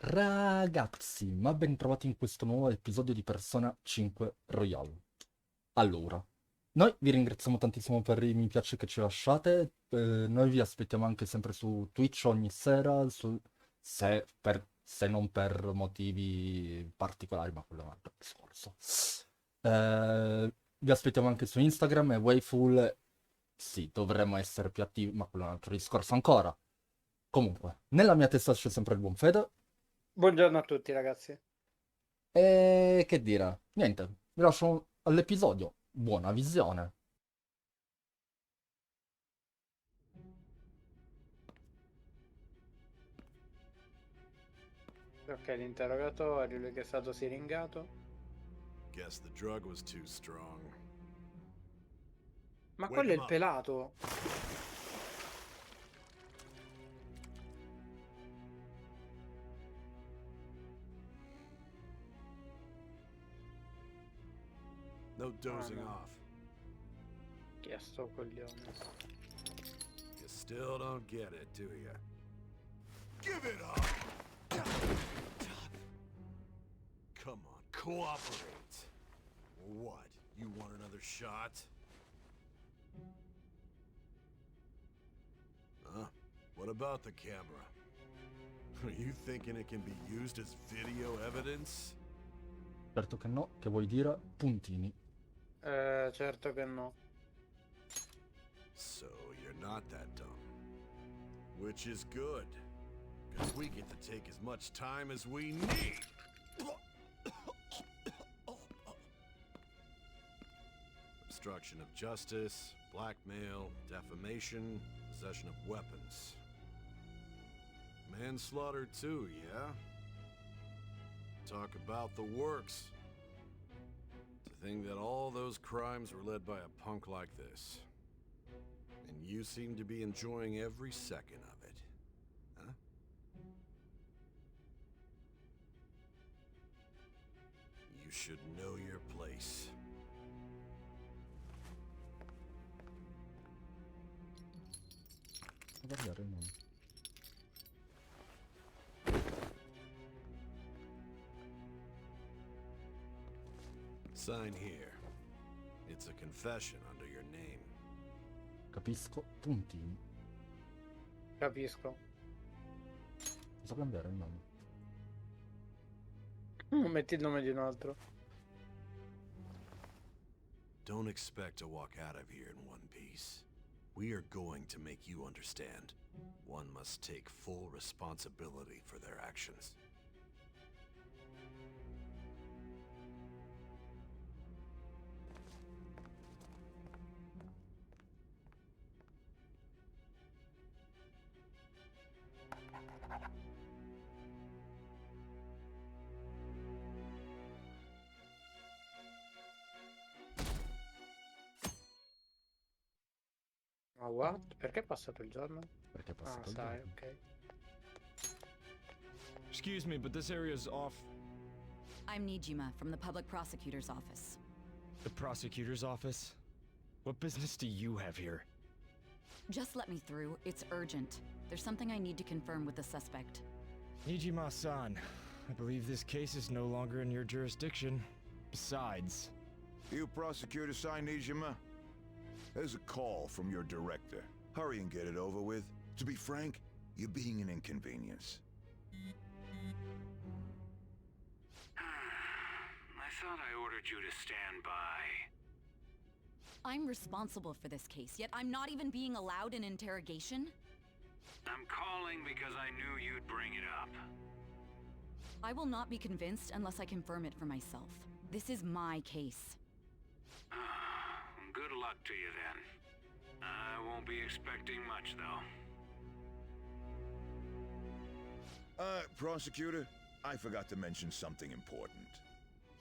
Ragazzi, ma ben trovati in questo nuovo episodio di Persona 5 Royale. Allora, noi vi ringraziamo tantissimo per i mi piace che ci lasciate, noi vi aspettiamo anche sempre su Twitch ogni sera, se non per motivi particolari, ma quello è un altro discorso. Vi aspettiamo anche su Instagram e WAVEFUL, sì, dovremmo essere più attivi, ma quello è un altro discorso ancora. Comunque, nella mia testa c'è sempre il buon Fede. Buongiorno a tutti ragazzi. E che dire? Niente, vi lascio all'episodio. Buona visione. Ok, l'interrogatorio, lui che è stato siringato. Guess the drug was too strong. Ma Wake quello è him il up. pelato. No dozing no. off. Chi è sto coglione? You still don't get it, do you? Give it up! Come on, cooperate. What? You want another shot? Huh? What about the camera? Are you thinking it can be used as video evidence? Certo che no, che vuoi dire? Puntini. Certo che no. So you're not that dumb. Which is good. Because we get to take as much time as we need. Obstruction of justice, blackmail, defamation, possession of weapons. Manslaughter too, yeah? Talk about the works. To think that all those crimes were led by a punk like this. And you seem to be enjoying every second of it. Huh? You should know your place. A guardare il nome. Sign here. It's a confession under your name. Capisco, puntini. Capisco. Posso cambiare il nome? Metti il nome di un altro. Don't expect to walk out of here in one piece. We are going to make you understand. One must take full responsibility for their actions. Ma what? Perché è passato il giorno? Perché è Ah, passato il sai, giorno. ok. Excuse me, but this area's off. I'm Nijima from the Public Prosecutor's Office. The prosecutor's office? What business do you have here? Just let me through. It's urgent. There's something I need to confirm with the suspect. Nijima-san, I believe this case is no longer in your jurisdiction. Besides... You prosecutor signed Nijima? There's a call from your director. Hurry and get it over with. To be frank, you're being an inconvenience. I thought I ordered you to stand by. I'm responsible for this case, yet I'm not even being allowed an interrogation? I'm calling because I knew you'd bring it up. I will not be convinced unless I confirm it for myself. This is my case. Good luck to you then. I won't be expecting much though. Prosecutor, I forgot to mention something important.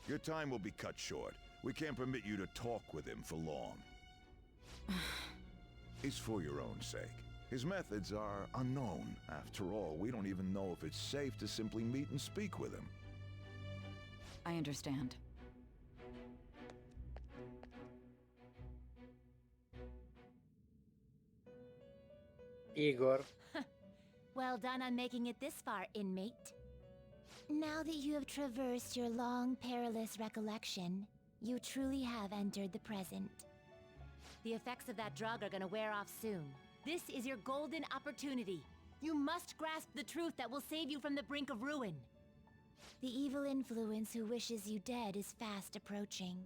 Your time will be cut short. We can't permit you to talk with him for long. It's for your own sake. His methods are unknown. After all, we don't even know if it's safe to simply meet and speak with him. I understand. Igor. Well done on making it this far, inmate. Now that you have traversed your long, perilous recollection, you truly have entered the present. The effects of that drug are gonna wear off soon. This is your golden opportunity. You must grasp the truth that will save you from the brink of ruin. The evil influence who wishes you dead is fast approaching.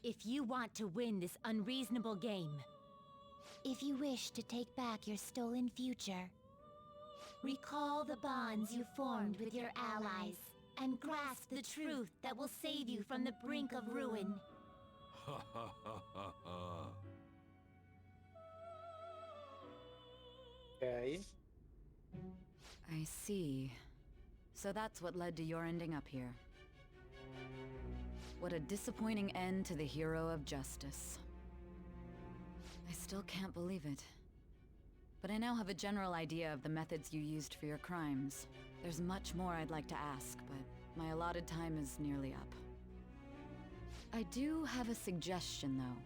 If you want to win this unreasonable game, If you wish to take back your stolen future, recall the bonds you formed with your allies and grasp the truth that will save you from the brink of ruin. Ha ha ha ha ha. Ok. I see. So that's what led to your ending up here. What a disappointing end to the hero of justice. I still can't believe it. But I now have a general idea of the methods you used for your crimes. There's much more I'd like to ask, but my allotted time is nearly up. I do have a suggestion, though.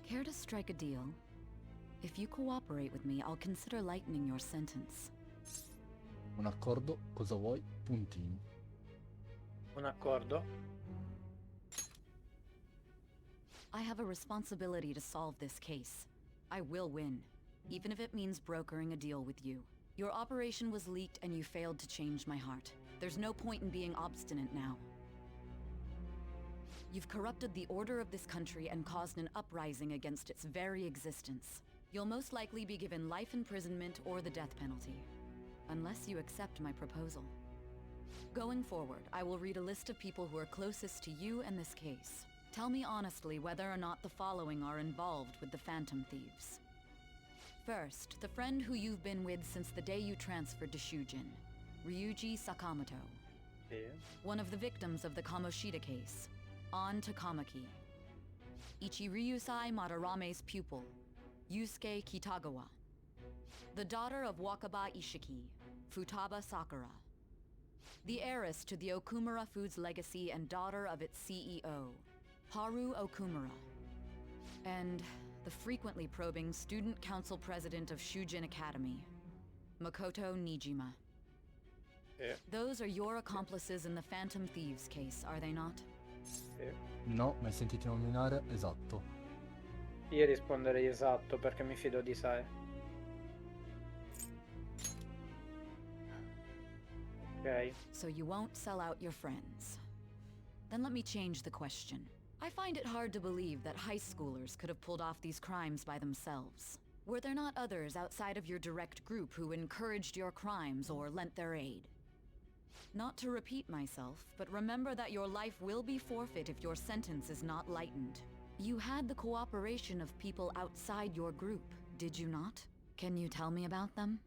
Care to strike a deal? If you cooperate with me, I'll consider lightening your sentence. Un accordo, cosa vuoi? Puntini. Un accordo. I have a responsibility to solve this case. I will win, even if it means brokering a deal with you. Your operation was leaked and you failed to change my heart. There's no point in being obstinate now. You've corrupted the order of this country and caused an uprising against its very existence. You'll most likely be given life imprisonment or the death penalty, unless you accept my proposal. Going forward, I will read a list of people who are closest to you and this case. Tell me honestly whether or not the following are involved with the Phantom Thieves. First, the friend who you've been with since the day you transferred to Shujin, Ryuji Sakamoto. Sì. One of the victims of the Kamoshida case, An Takamaki. Ichiryusai Madarame's pupil, Yusuke Kitagawa. The daughter of Wakaba Ishiki, Futaba Sakura. The heiress to the Okumura Foods legacy and daughter of its CEO, Haru Okumura. And the frequently probing student council president of Shujin Academy, Makoto Nijima. Sì. Those are your accomplices in the Phantom Thieves case, are they not? Sì. No, mi hai sentito nominare? Esatto. Io risponderei esatto perché mi fido di Sae. Ok. So you won't sell out your friends. Then let me change the question. I find it hard to believe that high schoolers could have pulled off these crimes by themselves. Were there not others outside of your direct group who encouraged your crimes or lent their aid? Not to repeat myself, but remember that your life will be forfeit if your sentence is not lightened. You had the cooperation of people outside your group, did you not? Can you tell me about them?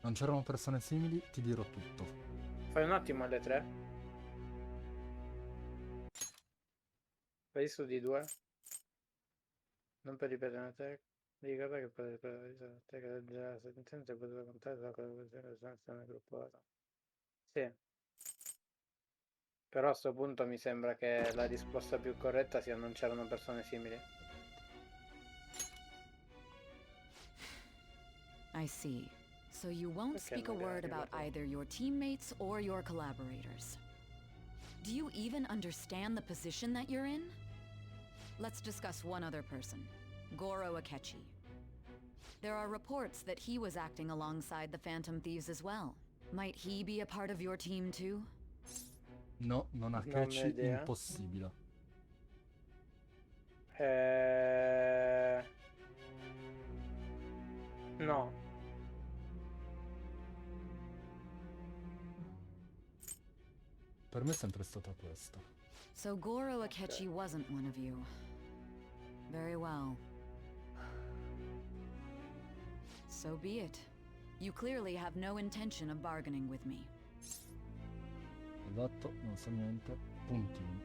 Non c'erano persone simili, ti dirò tutto. Fai un attimo alle 3. Fai su di 2. Non per ripetere una tecnica che potete ripetere te che già la sentenza poteva contare la collaborazione gruppata. Sì. Però a sto punto mi sembra che la risposta più corretta sia non c'erano persone simili. I see. So you won't Okay, speak a magari word about dopo. either your teammates or your collaborators. Do you even understand the position that you're in? Let's discuss one other person, Goro Akechi. There are reports that he was acting alongside the Phantom Thieves as well. Might he be a part of your team too? No, non ha Non catchy, ho idea. impossibile. No. Per me è sempre stata questa. So Goro Akechi wasn't one of you. Very well. So be it. You clearly have no intention of bargaining with me. Esatto, non so niente. Puntini.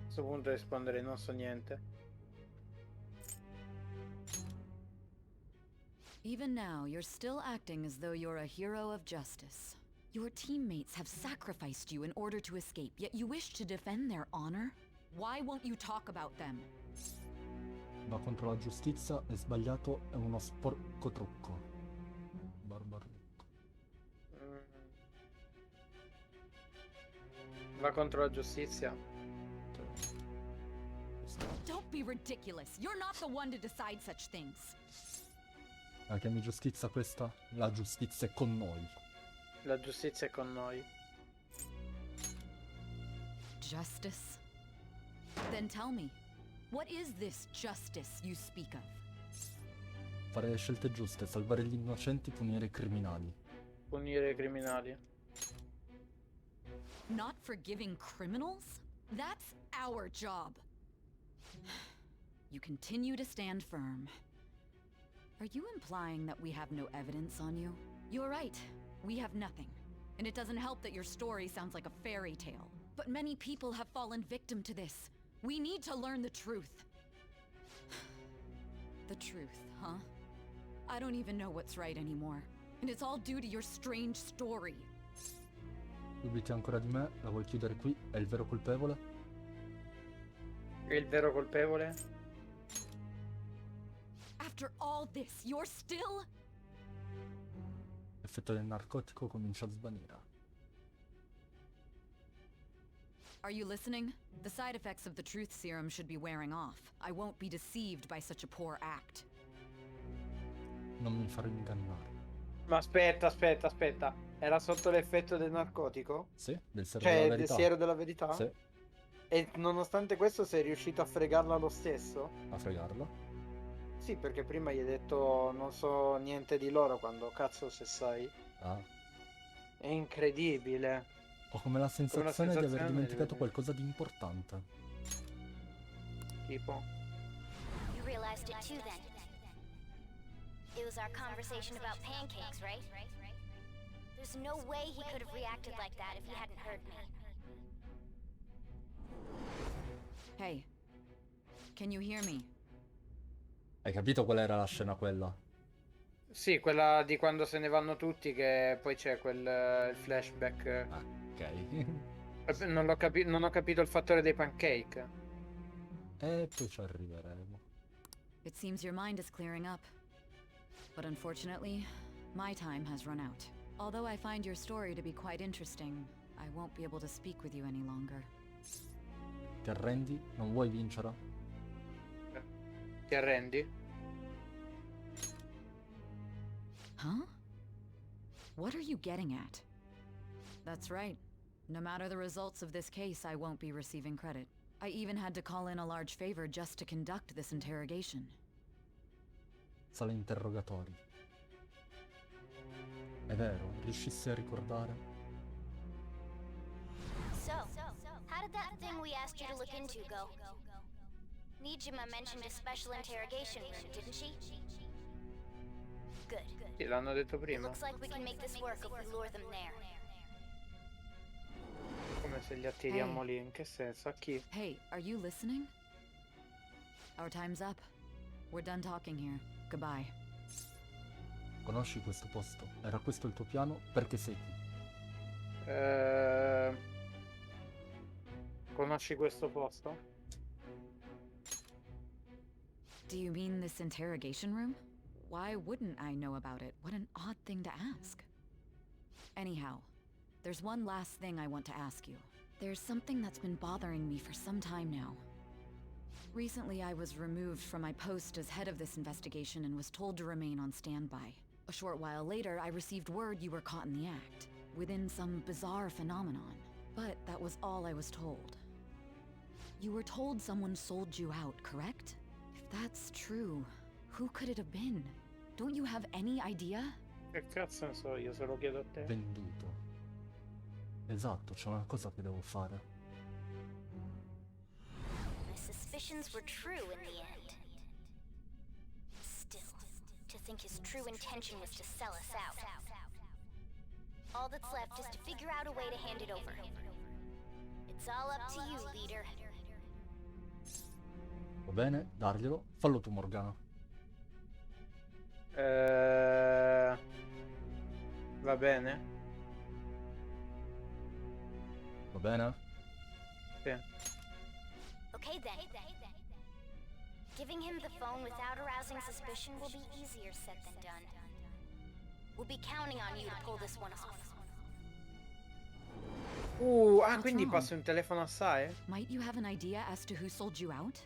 A questo punto risponderei non so niente. Even now, you're still acting as though you're a hero of justice. Your teammates have sacrificed you in order to escape, yet you wish to defend their honor? Why won't you talk about them? Va contro la giustizia, è sbagliato, è uno sporco trucco. Barbarucco. Va contro la giustizia. Don't be ridiculous. You're not the one to decide such things. La chiami giustizia questa? La giustizia è con noi. La giustizia è con noi. Justice? Then tell me, what is this justice you speak of? Fare le scelte giuste, salvare gli innocenti, punire i criminali. Punire i criminali. Not forgiving criminals? That's our job. You continue to stand firm. Are you implying that we have no evidence on you? You're right. We have nothing. And it doesn't help that your story sounds like a fairy tale. But many people have fallen victim to this. We need to learn the truth. The truth, huh? I don't even know what's right anymore. And it's all due to your strange story. Dubiti ancora di me? La vuoi chiudere qui? È il vero colpevole? È il vero colpevole? After all this, you're still... L'effetto del narcotico comincia a svanire. Are you listening? The side effects of the truth serum should be wearing off. I won't be deceived by such a poor act. Non mi farò ingannare. Ma aspetta. Era sotto l'effetto del narcotico? Sì? Del siero Cioè, della del verità? siero della verità? Sì, E nonostante questo sei riuscito a fregarla lo stesso? a fregarlo. Sì, perché prima gli hai detto non so niente di loro, quando cazzo se sai. Ah. È incredibile. Ho come la sensazione di aver sensazione dimenticato di- qualcosa di importante. Tipo. You realized it too then. It was our conversation about pancakes, right? There's no way he could have reacted like that if he hadn't heard me. Hey, can you hear me? Hai capito qual era la scena quella? Sì, quella di quando se ne vanno tutti, che poi c'è quel il flashback. Ah, ok. Non ho capito il fattore dei pancake. E poi ci arriveremo. It seems your mind is clearing up. But unfortunately, my time has run out. Although I find your story to be quite interesting, I won't be able to speak with you any longer. Ti arrendi? Non vuoi vincere? Ti arrendi? Huh? What are you getting at? That's right. No matter the results of this case, I won't be receiving credit. I even had to call in a large favor just to conduct this interrogation. Sala interrogatori. È vero, riuscissi a ricordare? So, how did that thing we asked you to look into go? Nijima mentioned a special interrogation room, didn't she? Good. Sì, l'hanno detto It prima. looks like we can make this work if we lure them there. Come se li attiriamo lì, in che senso? A chi? Hey, are you listening? Our time's up. We're done talking here. Goodbye. Conosci questo posto? Era questo il tuo piano? Perché sei qui? Conosci questo posto? Do you mean this interrogation room? Why wouldn't I know about it? What an odd thing to ask. Anyhow, there's one last thing I want to ask you. There's something that's been bothering me for some time now. Recently, I was removed from my post as head of this investigation and was told to remain on standby. A short while later, I received word you were caught in the act, within some bizarre phenomenon. But that was all I was told. You were told someone sold you out, correct? If that's true, who could it have been? Don't you have any idea? Che cazzo ne so io, se lo chiedo a te. Venduto. Esatto, c'è una cosa che devo fare. My suspicions were true in the end. Still, to think his true intention was to sell us out. All that's left is to figure out a way to hand it over. It's all up to you, leader. Va bene, darglielo. Fallo tu, Morgana. Va bene? Va bene? Sì. Okay then. Giving him the phone without arousing suspicion will be easier said than done. We'll be counting on you to pull this one off. Ah, quindi wrong? passi un telefono a Sae? Might you have an idea as to who sold you out?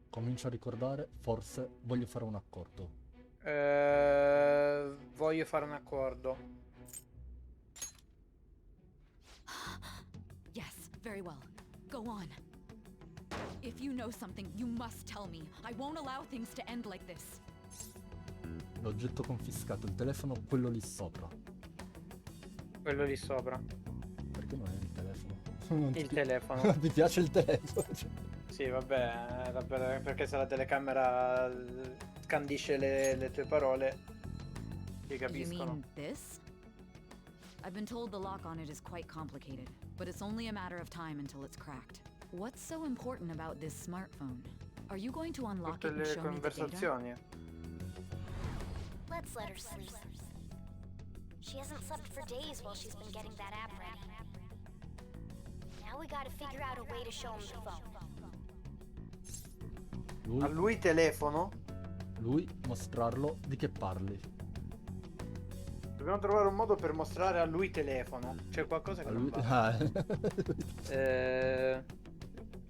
Comincio a ricordare, forse voglio fare un accordo. Voglio fare un accordo. Yes, very well. Go on. If you know something, you must tell me. I won't allow things to end like this. L'oggetto confiscato, il telefono, quello lì sopra. Quello lì sopra. Perché non è il telefono? Non Il ti- telefono. Non ti piace il telefono? Sì, vabbè, perché se la telecamera scandisce le tue parole, ti You capiscono. mean this? I've been told the lock on it is quite complicated, but it's only a matter of time until it's cracked. What's so important about this smartphone? Are you going to unlock Tutte it and le show me the data? conversazioni. Let's let her sleep. She hasn't slept for days while she's been getting that app ready. Now we gotta figure out a way to show him the phone. A Lui, lui telefono? lui mostrarlo di che parli. Dobbiamo trovare un modo per mostrare a lui telefono. C'è qualcosa che A non lui... va. Ah,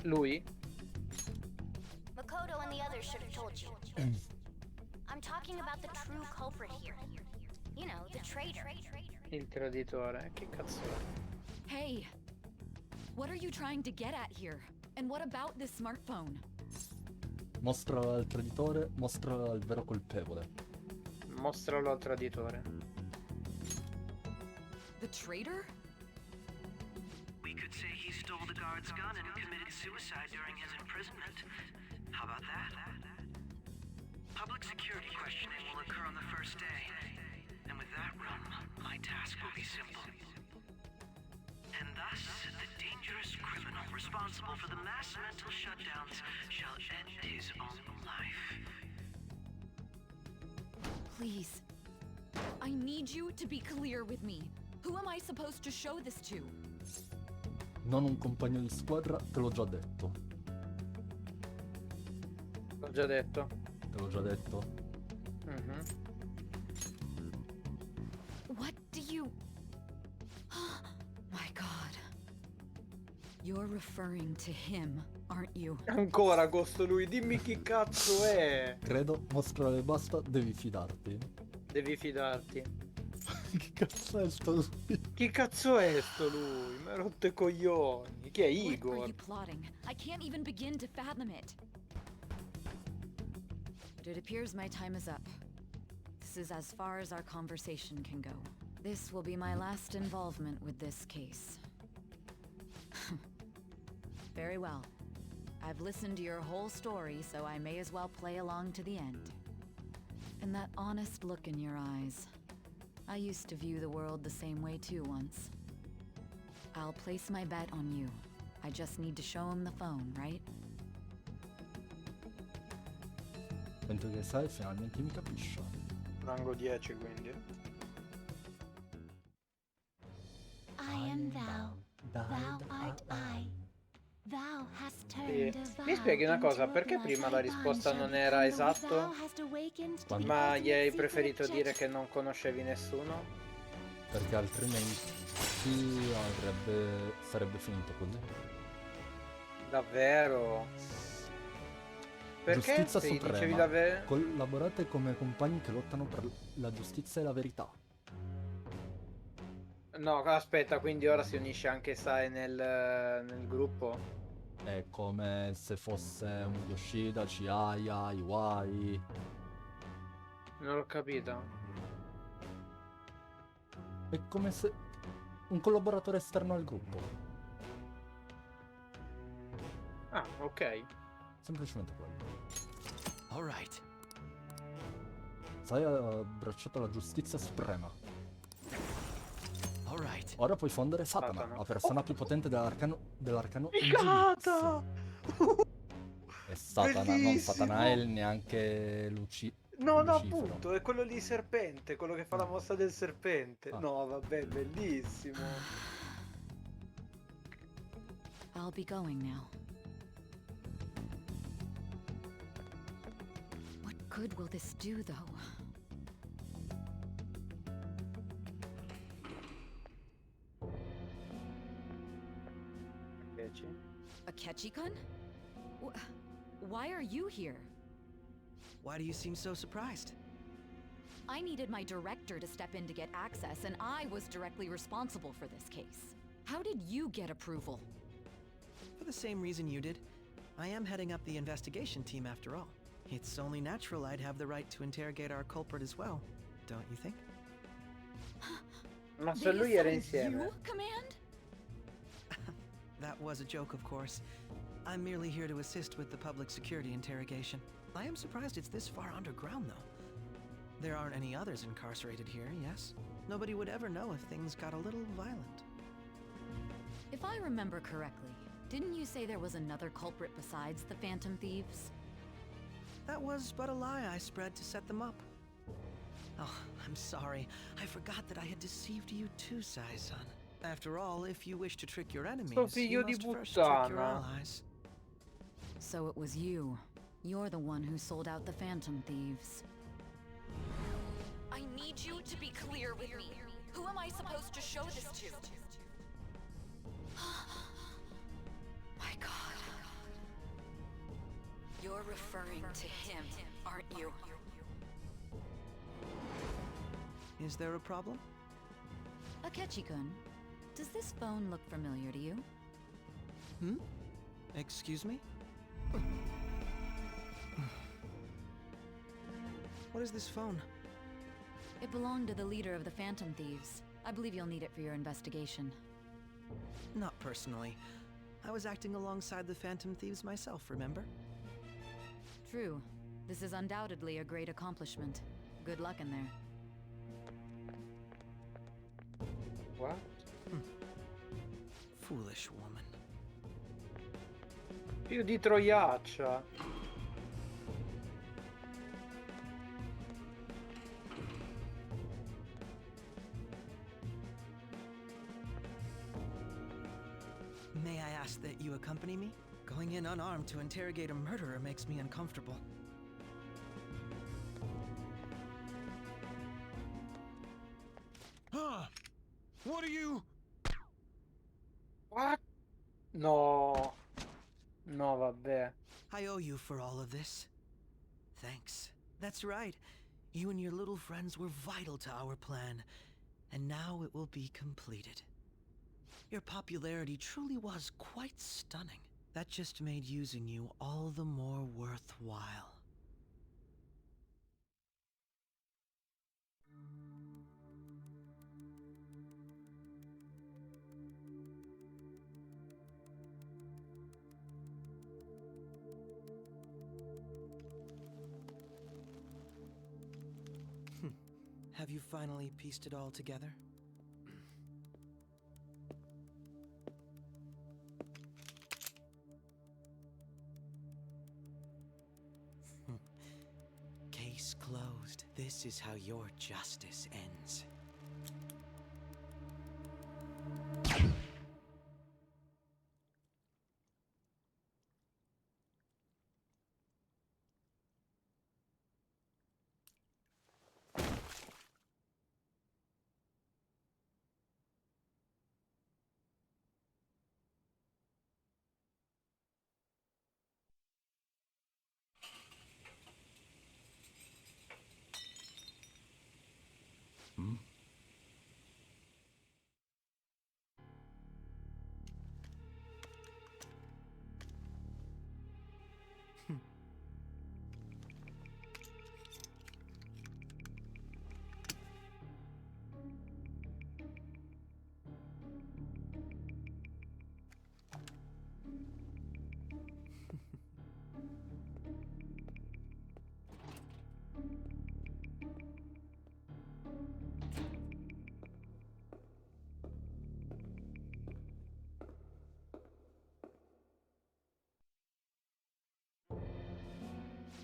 Lui? Makoto and the others should have told you. I'm talking about the true culprit here. You know, the traitor. Il traditore. Che cazzo è? Hey! What are you trying to get at here? And what about this smartphone? mostra al traditore, mostra al vero colpevole. Mostralo al traditore. The traitor? We could say he stole the guard's gun and committed suicide during his imprisonment. How about that? Public security questioning will occur on the first day. And with that run, my task will be simple. And thus, the dangerous criminal responsible for the mass mental shutdowns shall end his own life. Please. I need you to be clear with me. Who am I supposed to show this to? Non un compagno di squadra, te l'ho già detto. L'ho già detto. Te l'ho già detto. Mhm. What do you... My God. You're referring to him, aren't you? Ancora costo lui, dimmi chi cazzo è. Credo, mostrare e basta, devi fidarti. Devi fidarti. Che cazzo è sto lui? Chi cazzo è sto lui? Mi ha rotto i coglioni. Chi è What are Igor? you plotting? I can't even begin to fathom it. But it appears my time is up. This is as far as our conversation can go. This will be my last involvement with this case. Very well. I've listened to your whole story, so I may as well play along to the end. And that honest look in your eyes. I used to view the world the same way too once. I'll place my bet on you. I just need to show him the phone, right? Penso che sai, finalmente mi capisce. Rango 10 quindi. I am thou, thou art I. Thou hast turned a vow Mi spieghi una cosa, into a perché blood prima la I risposta bond non shall era become the esatto? thou hast awakened to the Ma gli hai ultimate preferito secret dire jet- che non conoscevi nessuno? Perché altrimenti sarebbe finito così. Davvero? Perché Giustizia se gli dicevi suprema. la verità? Collaborate come compagni che lottano per la giustizia e la verità. No, aspetta, quindi ora si unisce anche Sae nel gruppo? È come se fosse un Yoshida, Chihaya, Iwai. Non l'ho capito. È come se un collaboratore esterno al gruppo. Ah, ok. Semplicemente quello. All right. Sai, ha abbracciato la giustizia suprema. All right. Ora puoi fondere Satana, Satana. la persona più potente dell'arcano in Figata! giudizio. È Satana, non Bellissimo! Satanael, neanche No, no, Lucifero. appunto, è quello lì serpente, quello che fa la mossa del serpente. Ah. No, vabbè, bellissimo. I'll be going now. What good will this do, though? Akechi? Akechi-kun? Why are you here? Why do you seem so surprised? I needed my director to step in to get access, and I was directly responsible for this case. How did you get approval? For the same reason you did. I am heading up the investigation team after all. It's only natural I'd have the right to interrogate our culprit as well, don't you think? Ma se lui era insieme. You, Command? That was a joke, of course. I'm merely here to assist with the public security interrogation. I am surprised it's this far underground, though. There aren't any others incarcerated here, yes? Nobody would ever know if things got a little violent. If I remember correctly, didn't you say there was another culprit besides the Phantom Thieves? That was but a lie I spread to set them up. Oh, I'm sorry. I forgot that I had deceived you too, Sai-san. After all, if you wish to trick your enemies, figlio you di must first trick your puttana. allies. So it was you. You're the one who sold out the Phantom Thieves. I need you to be clear with me. Who am I supposed to show this to? My God. You're referring to him, aren't you? Is there a problem? Akechi-kun, does this phone look familiar to you? Hmm? Excuse me? What is this phone? It belonged to the leader of the Phantom Thieves. I believe you'll need it for your investigation. Not personally. I was acting alongside the Phantom Thieves myself, remember? True. This is undoubtedly a great accomplishment. Good luck in there. What? Foolish woman. Più di troiaccia. May I ask that you accompany me? Going in unarmed to interrogate a murderer makes me uncomfortable. Huh? What are you? What? No. No, vabbè. I owe you for all of this. Thanks. That's right. You and your little friends were vital to our plan, and now it will be completed. Your popularity truly was quite stunning. That just made using you all the more worthwhile. Have you finally pieced it all together? Case closed. This is how your justice ends.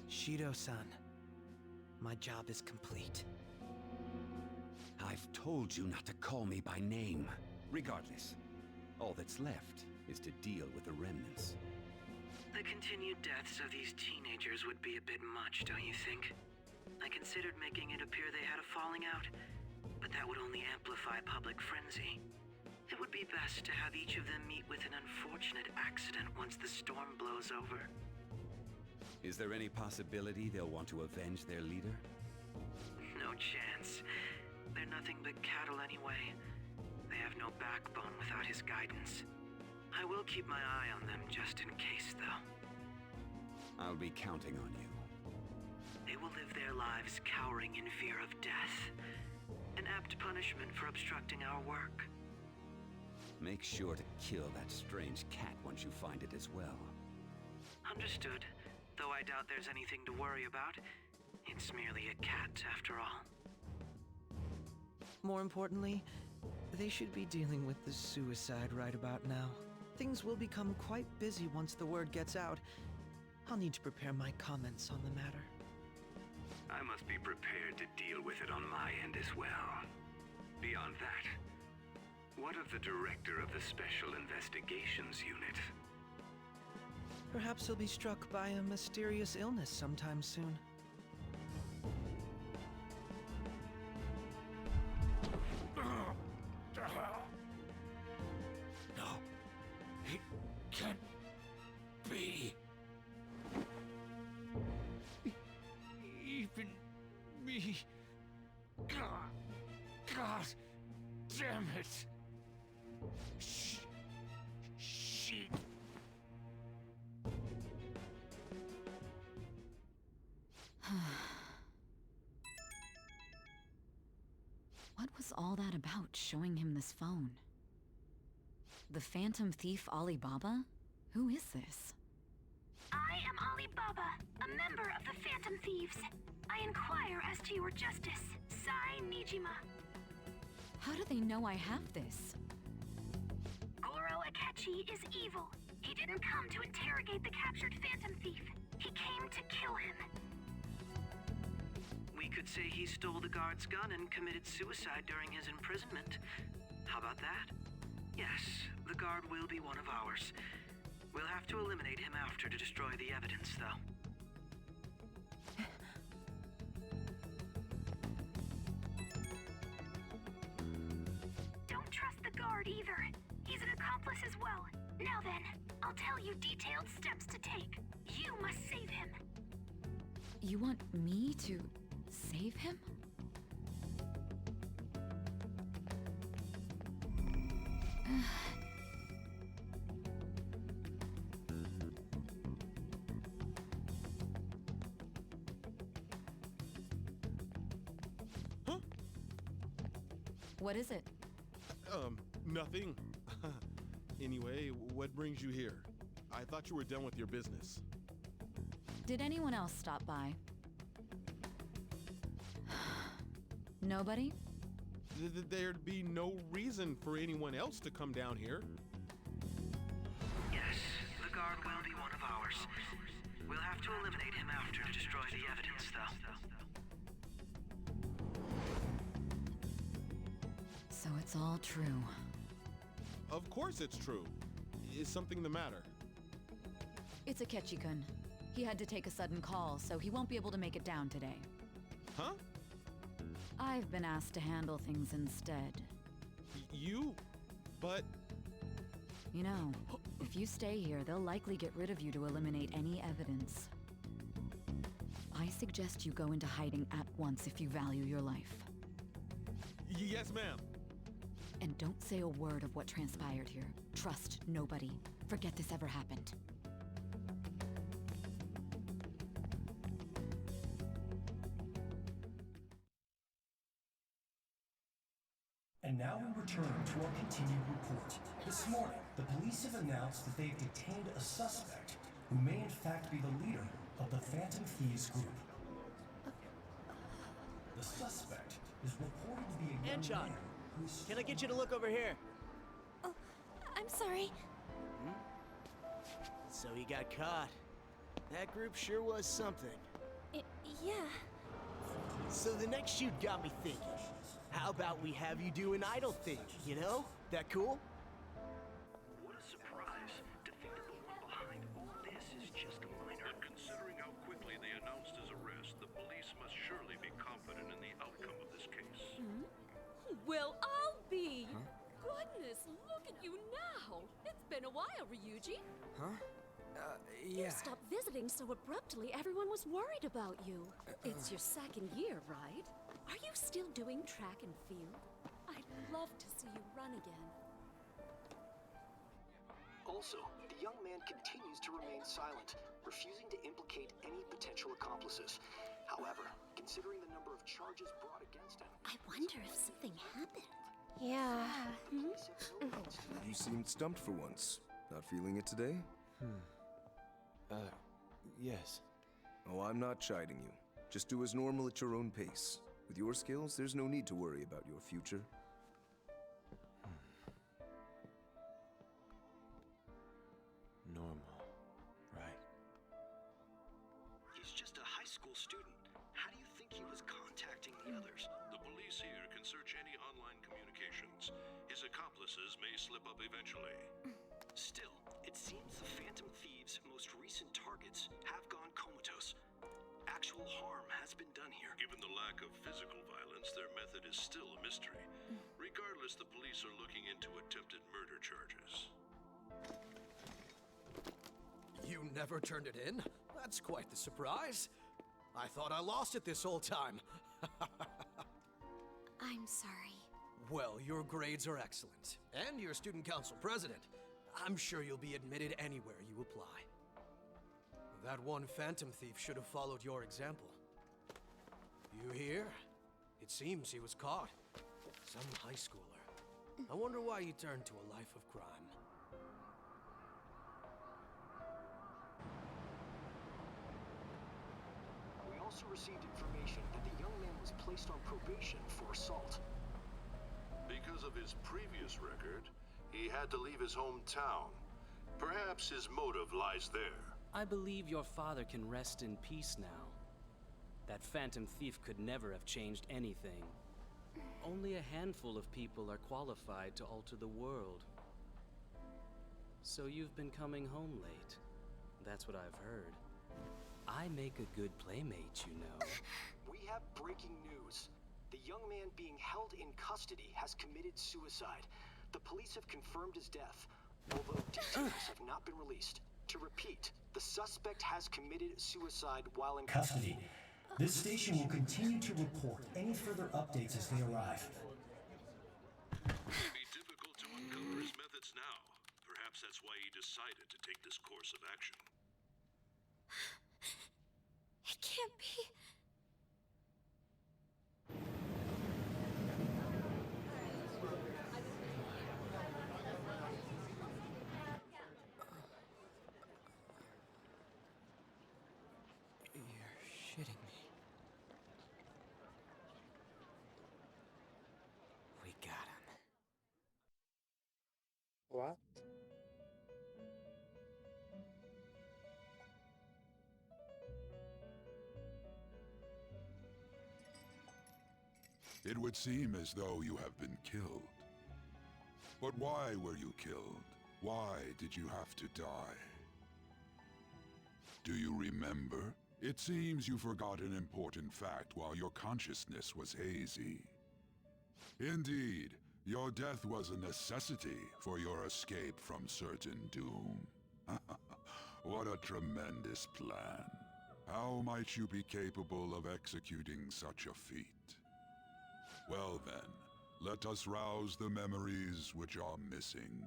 Shido-san, my job is complete. I've told you not to call me by name. Regardless, all that's left is to deal with the remnants. The continued deaths of these teenagers would be a bit much, don't you think? I considered making it appear they had a falling out, but that would only amplify public frenzy. It it would be best to have each of them meet with an unfortunate accident once the storm blows over. Is there any possibility they'll want to avenge their leader? No chance. They're nothing but cattle anyway. They have no backbone without his guidance. I will keep my eye on them just in case, though. I'll be counting on you. They will live their lives cowering in fear of death. An apt punishment for obstructing our work. Make sure to kill that strange cat once you find it as well. Understood. Though I doubt there's anything to worry about. It's merely a cat, after all. More importantly, they should be dealing with the suicide right about now. Things will become quite busy once the word gets out. I'll need to prepare my comments on the matter. I must be prepared to deal with it on my end as well. Beyond that, what of the director of the Special Investigations Unit? Perhaps he'll be struck by a mysterious illness sometime soon. No, it can't be. Even me. God damn it. Shit. What was all that about, showing him this phone? The Phantom Thief Alibaba? Who is this? I am Alibaba, a member of the Phantom Thieves. I inquire as to your justice. Sai Nijima. How do they know I have this? Goro Akechi is evil. He didn't come to interrogate the captured Phantom Thief. He came to kill him. We could say he stole the guard's gun and committed suicide during his imprisonment. How about that? Yes, the guard will be one of ours. We'll have to eliminate him after to destroy the evidence, though. Don't trust the guard either. He's an accomplice as well. Now then, I'll tell you detailed steps to take. You must save him. You want me to save him? Huh? What is it? Nothing. Anyway, what brings you here? I thought you were done with your business. Did anyone else stop by? Nobody? There'd be no reason for anyone else to come down here. Yes, the guard will be one of ours. We'll have to eliminate him after to destroy the evidence, though. So it's all true. Of course it's true. Is something the matter? It's Akechi-kun. He had to take a sudden call, so he won't be able to make it down today. Huh? I've been asked to handle things instead. You? But... You know, if you stay here, they'll likely get rid of you to eliminate any evidence. I suggest you go into hiding at once if you value your life. Yes, ma'am. And don't say a word of what transpired here. Trust nobody. Forget this ever happened. And now we return to our continued report. This morning, the police have announced that they've detained a suspect who may in fact be the leader of the Phantom Thieves group. The suspect is reported to be a young Anchon, man who's... can I get you to look over here? Oh, I'm sorry. So he got caught. That group sure was something. Yeah. So the next shoot got me thinking. How about we have you do an idle thing, you know? That cool? What a surprise to think that the one behind all this is just a minor. But considering how quickly they announced his arrest, the police must surely be confident in the outcome of this case. Well, I'll be. Goodness, been a while, Ryuji. Huh? You Yeah. stopped visiting so abruptly, everyone was worried about you. It's your second year, right? Are you still doing track and field? I'd love to see you run again. Also, the young man continues to remain silent, refusing to implicate any potential accomplices. However, considering the number of charges brought against him, I wonder if something happened. Yeah. You seemed stumped for once. Not feeling it today? Yes. Oh, I'm not chiding you. Just do as normal at your own pace. With your skills, there's no need to worry about your future. Normal, right? he's just a high school student. How do you think he was contacting the others? The police here can search any online communications. His accomplices may slip up eventually. Still, it seems the Phantom Thieves' most recent targets have gone comatose. Actual harm has been done here. Given the lack of physical violence, their method is still a mystery. Regardless, the police are looking into attempted murder charges. You never turned it in? That's quite the surprise. I thought I lost it this whole time. I'm sorry. Well, your grades are excellent. And you're student council president. I'm sure you'll be admitted anywhere you apply. That one phantom thief should have followed your example. You hear? It seems he was caught. Some high schooler. I wonder why he turned to a life of crime. We also received information that the young man was placed on probation for assault. Because of his previous record, he had to leave his hometown. Perhaps his motive lies there. I believe your father can rest in peace now. That phantom thief could never have changed anything. Only a handful of people are qualified to alter the world. So you've been coming home late. That's what I've heard. I make a good playmate, you know. We have breaking news. The young man being held in custody has committed suicide. The police have confirmed his death, although details have not been released. To repeat, the suspect has committed suicide while in Custody. This station will continue to report any further updates as they arrive. It may be difficult to uncover his methods now. Perhaps that's why he decided to take this course of action. It can't be. You're shitting me. We got him. What? It would seem as though you have been killed. But why were you killed? Why did you have to die? Do you remember? It seems you forgot an important fact while your consciousness was hazy. Indeed, your death was a necessity for your escape from certain doom. What a tremendous plan. How might you be capable of executing such a feat? Well then, let us rouse the memories which are missing.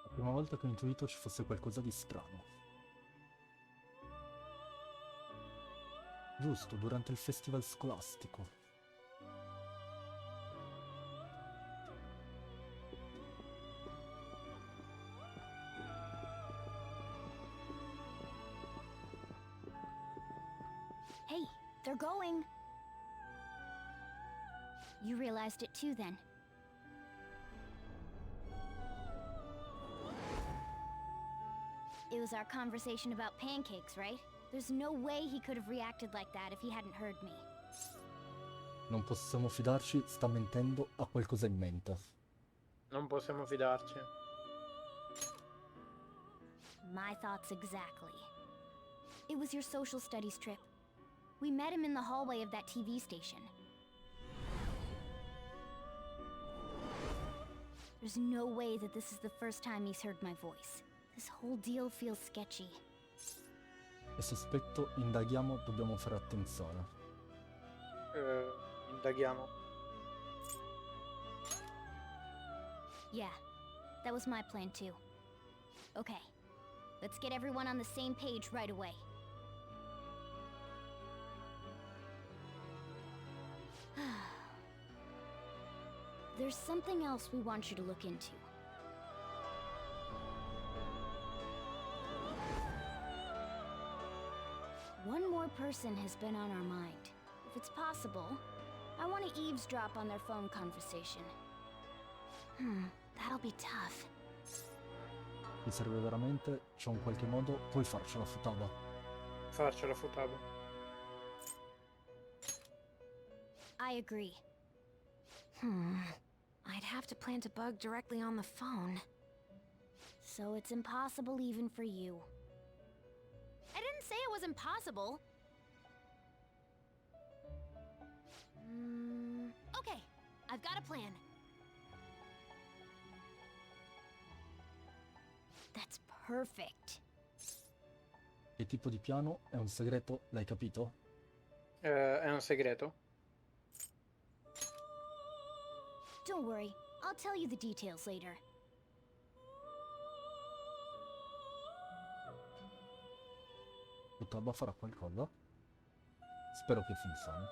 La prima volta che ho intuito ci fosse qualcosa di strano. Giusto, durante il festival scolastico. Hey, they're going. You realized it too, then. It was our conversation about pancakes, right? There's no way he could have reacted like that if he hadn't heard me. Non possiamo fidarci, sta mentendo, ha qualcosa in mente. Non possiamo fidarci. My thoughts exactly. It was your social studies trip. We met him in the hallway of that TV station. There's no way that this is the first time he's heard my voice. This whole deal feels sketchy. È sospetto, indaghiamo, dobbiamo fare attenzione. Indaghiamo. Yeah, that was my plan too. Okay, let's get everyone on the same page right away. There's something else we want you to look into. One more person has been on our mind. If it's possible, I want to eavesdrop on their phone conversation. That'll be tough. Ti serve veramente? C'è un qualche modo? Puoi farcela, Futaba. Farcela, Futaba. I agree. I'd have to plant a bug directly on the phone. So it's impossible even for you. I didn't say it was impossible. Okay, I've got a plan. That's perfect. Che tipo di piano? È un segreto? L'hai capito? È un segreto? Don't worry, I'll tell you the details later. Futaba farà qualcosa? Spero che funzioni.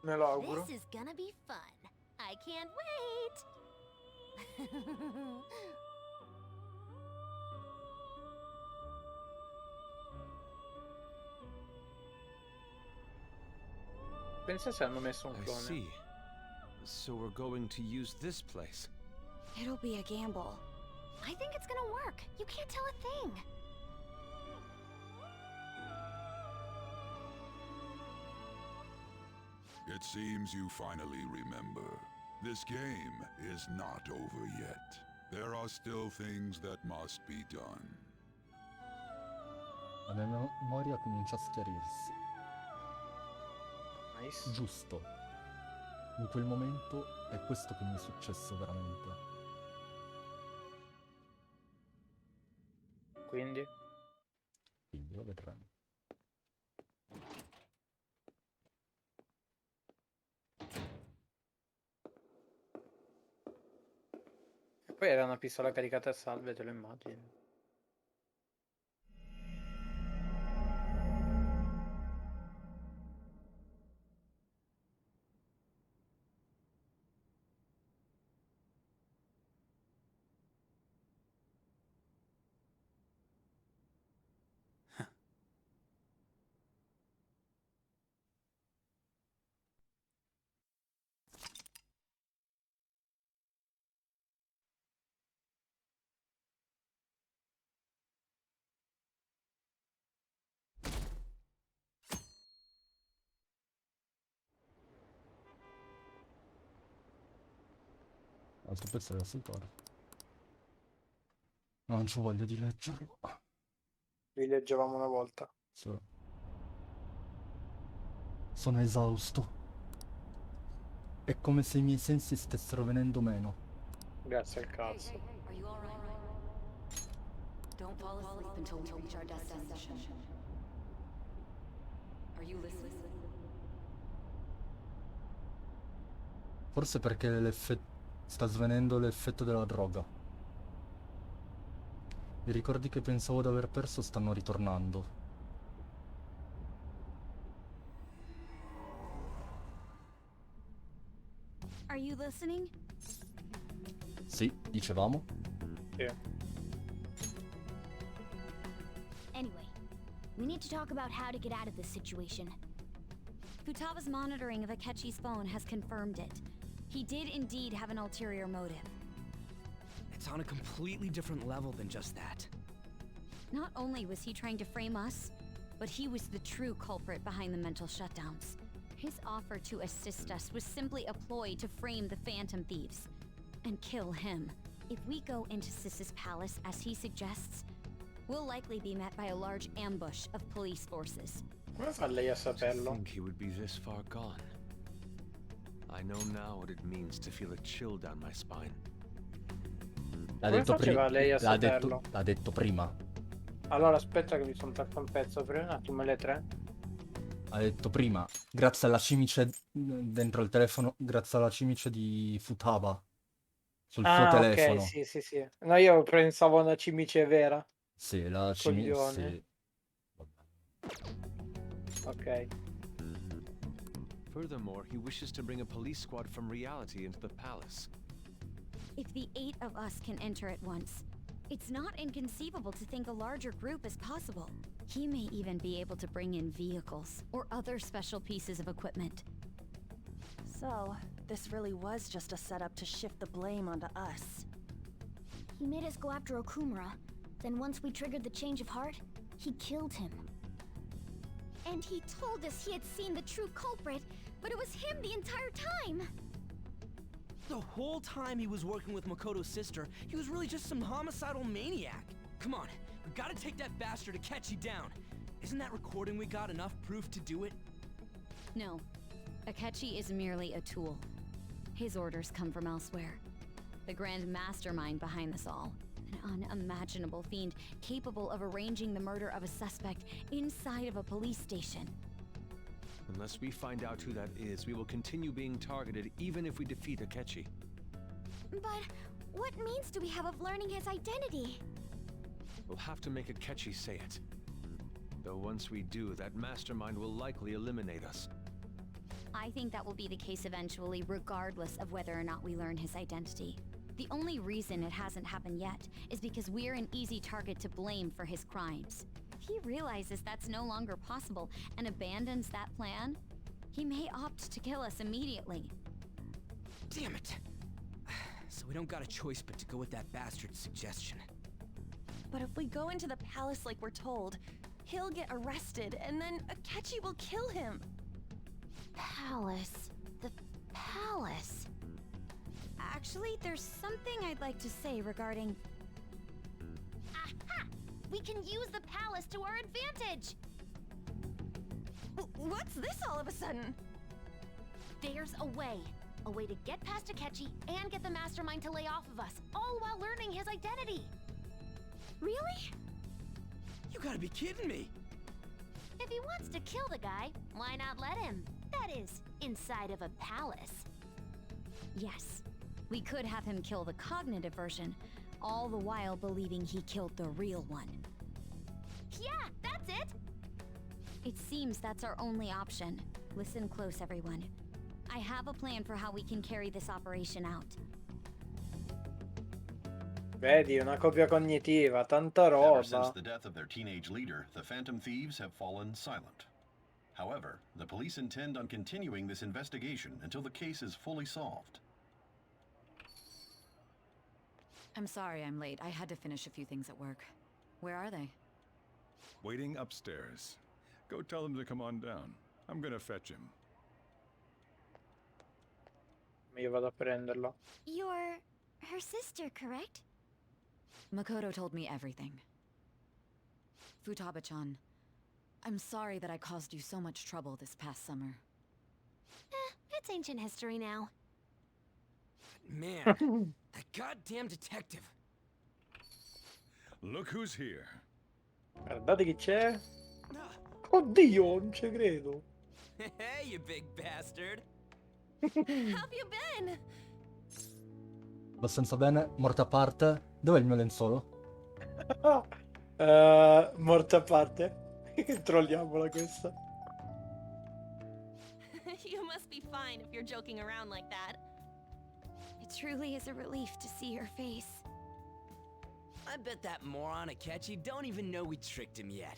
Me lo auguro. This is gonna be fun. I can't wait. Pensa se hanno messo un I clone. see. So we're going to use this place. It'll be a gamble. I think it's gonna work. You can't tell a thing. It seems you finally remember. This game is not over yet. There are still things that must be done. La mia memoria comincia a schiarirsi. Nice. Giusto. In quel momento è questo che mi è successo veramente. Quindi? Quindi lo vedremo. E poi era una pistola caricata a salve, te lo immagini. Altro pezzo da saltare. Non c'ho voglia di leggerlo. Rileggevamo una volta. Sì. Sono esausto. È come se i miei sensi stessero venendo meno. Grazie al cazzo. Are you alright? Don't fall asleep until we reach our destination. Are you listening? Forse perché sta svenendo l'effetto della droga. I ricordi che pensavo di aver perso stanno ritornando. Are you listening? Sì, dicevamo. Sì. Anyway, we need to talk about how to get out of this situation. Futaba's monitoring of Akechi's phone has confirmed it. He did indeed have an ulterior motive. It's on a completely different level than just that. Not only was he trying to frame us, but he was the true culprit behind the mental shutdowns. His offer to assist us was simply a ploy to frame the Phantom Thieves and kill him. If we go into Sis's palace as he suggests, we'll likely be met by a large ambush of police forces. Come fa lei a I saperlo? think he would be this far gone. I know now what it means to feel a chill down my spine. L'ha Come detto, faceva lei a l'ha saperlo? l'ha detto prima. Allora aspetta che mi sono perso un pezzo, per un attimo le 3. Ha detto prima, grazie alla cimice dentro il telefono, grazie alla cimice di Futaba sul suo Ah, ok, telefono. sì, sì, sì. No, io pensavo a una cimice vera. Sì, la cimice, Coglione. sì. Ok. Furthermore, he wishes to bring a police squad from reality into the palace. If the 8 of us can enter at once, it's not inconceivable to think a larger group is possible. He may even be able to bring in vehicles or other special pieces of equipment. So, this really was just a setup to shift the blame onto us. He made us go after Okumura. Then once we triggered the change of heart, he killed him. And he told us he had seen the true culprit, but it was him the entire time! The whole time he was working with Makoto's sister, he was really just some homicidal maniac. Come on, we gotta take that bastard Akechi down. Isn't that recording we got enough proof to do it? No, Akechi is merely a tool. His orders come from elsewhere. The grand mastermind behind this all. An unimaginable fiend capable of arranging the murder of a suspect inside of a police station. Unless we find out who that is, we will continue being targeted even if we defeat Akechi. But what means do we have of learning his identity? We'll have to make Akechi say it. Though once we do, that mastermind will likely eliminate us. I think that will be the case eventually, regardless of whether or not we learn his identity. The only reason it hasn't happened yet is because we're an easy target to blame for his crimes. If he realizes that's no longer possible and abandons that plan, he may opt to kill us immediately. Damn it! So we don't got a choice but to go with that bastard's suggestion. But if we go into the palace like we're told, he'll get arrested and then Akechi will kill him. Palace. The palace. Actually, there's something I'd like to say regarding... Aha! We can use the palace to our advantage! What's this all of a sudden? There's a way. A way to get past Akechi and get the mastermind to lay off of us, all while learning his identity. Really? You gotta be kidding me! If he wants to kill the guy, why not let him? That is, inside of a palace. Yes, we could have him kill the cognitive version, all the while believing he killed the real one. Yeah, that's it! It seems that's our only option. Listen close, everyone. I have a plan for how we can carry this operation out. Vedi, una copia cognitiva, tanta Ever since roba. the death of their teenage leader, the Phantom Thieves have fallen silent. However, the police intend on continuing this investigation until the case is fully solved. I'm sorry I'm late. I had to finish a few things at work. Where are they? Waiting upstairs. Go tell them to come on down. I'm gonna fetch him. Io vado a prenderlo. You're her sister, correct? Makoto told me everything. Futaba-chan, I'm sorry that I caused you so much trouble this past summer. It's ancient history now. Man, that goddamn detective. Look who's here. Guardate chi c'è. Oddio, non ci credo. Hey, you big bastard. How have you been? Abbastanza bene, morta a parte. Dov'è il mio lenzuolo? Morte a parte. Trolliamola questa. You must be fine if you're joking around like that. It truly is a relief to see your face. I bet that moron Akechi don't even know we tricked him yet.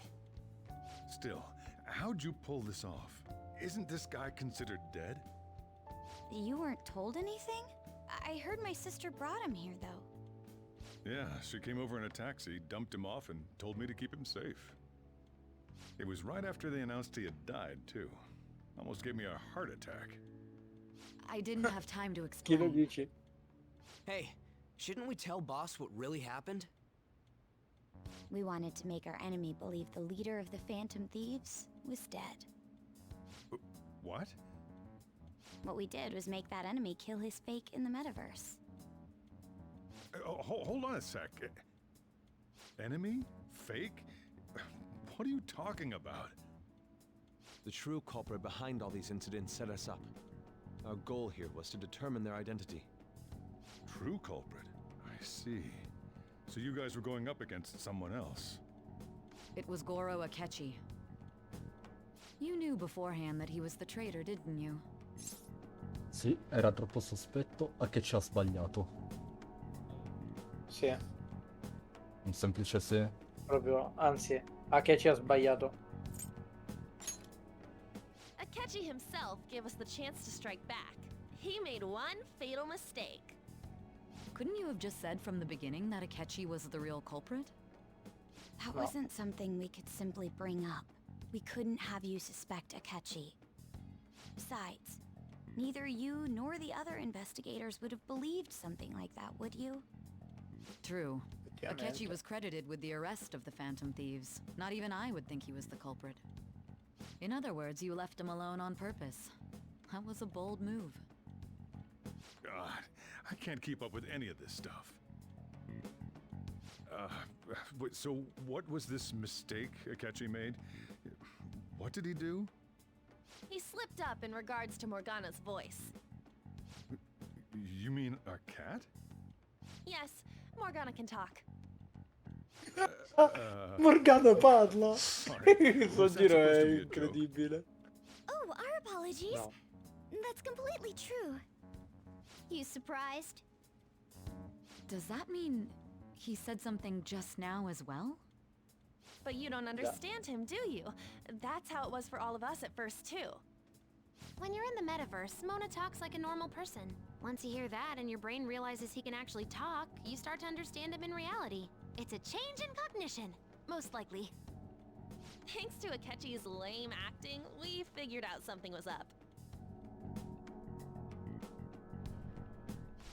Still, how'd you pull this off? Isn't this guy considered dead? You weren't told anything? I heard my sister brought him here, though. Yeah, she came over in a taxi, dumped him off, and told me to keep him safe. It was right after they announced he had died, too. Almost gave me a heart attack. I didn't have time to Chi lo explain. dici? Hey, shouldn't we tell boss what really happened? We wanted to make our enemy believe the leader of the Phantom Thieves was dead. What? What we did was make that enemy kill his fake in the metaverse. Hold on a sec. Enemy? Fake? What are you talking about? The true culprit behind all these incidents set us up. Our goal here was to determine their identity. True culprit? I see. So you guys were going up against someone else. It was Goro Akechi. You knew beforehand that he was the traitor, didn't you? Sì, era troppo sospetto, a che ci ha sbagliato. Sì, Un semplice se. proprio, anzi, a che ci ha sbagliato. Akechi himself gave us the chance to strike back. He made one fatal mistake. Couldn't you have just said from the beginning that Akechi was the real culprit? That No. wasn't something we could simply bring up. We couldn't have you suspect Akechi. Besides, neither you nor the other investigators would have believed something like that, would you? True. Akechi Effettivamente. was credited with the arrest of the Phantom Thieves. Not even I would think he was the culprit. In other words, you left him alone on purpose. That was a bold move. God, I can't keep up with any of this stuff. So what was this mistake Akechi made? What did he do? He slipped up in regards to Morgana's voice. You mean a cat? Yes, Morgana can talk. Morgana parla! Sorry, Questo was that giro supposed è to be a joke? incredibile. Oh, our apologies. No. That's completely true. You surprised? Does that mean he said something just now as well? But you don't understand him, do you? That's how it was for all of us at first, too. When you're in the metaverse, Mona talks like a normal person. Once you hear that and your brain realizes he can actually talk, you start to understand him in reality. It's a change in cognition, most likely. Thanks to Akechi's lame acting, we figured out something was up.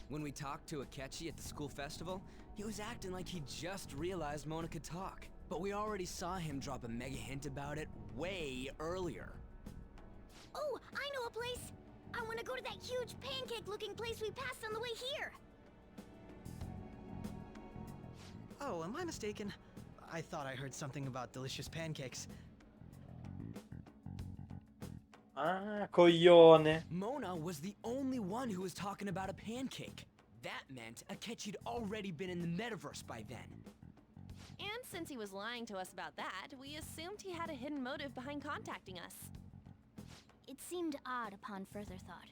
When we talked to Akechi at the school festival, he was acting like he just realized Mona could talk. But we already saw him drop a mega hint about it way earlier. Oh, I know a place! I want to go to that huge pancake-looking place we passed on the way here! Oh, am I mistaken? I thought I heard something about delicious pancakes. Ah, coglione. Mona was the only one who was talking about a pancake. That meant Akechi'd already been in the metaverse by then. And since he was lying to us about that, we assumed he had a hidden motive behind contacting us. It seemed odd upon further thought.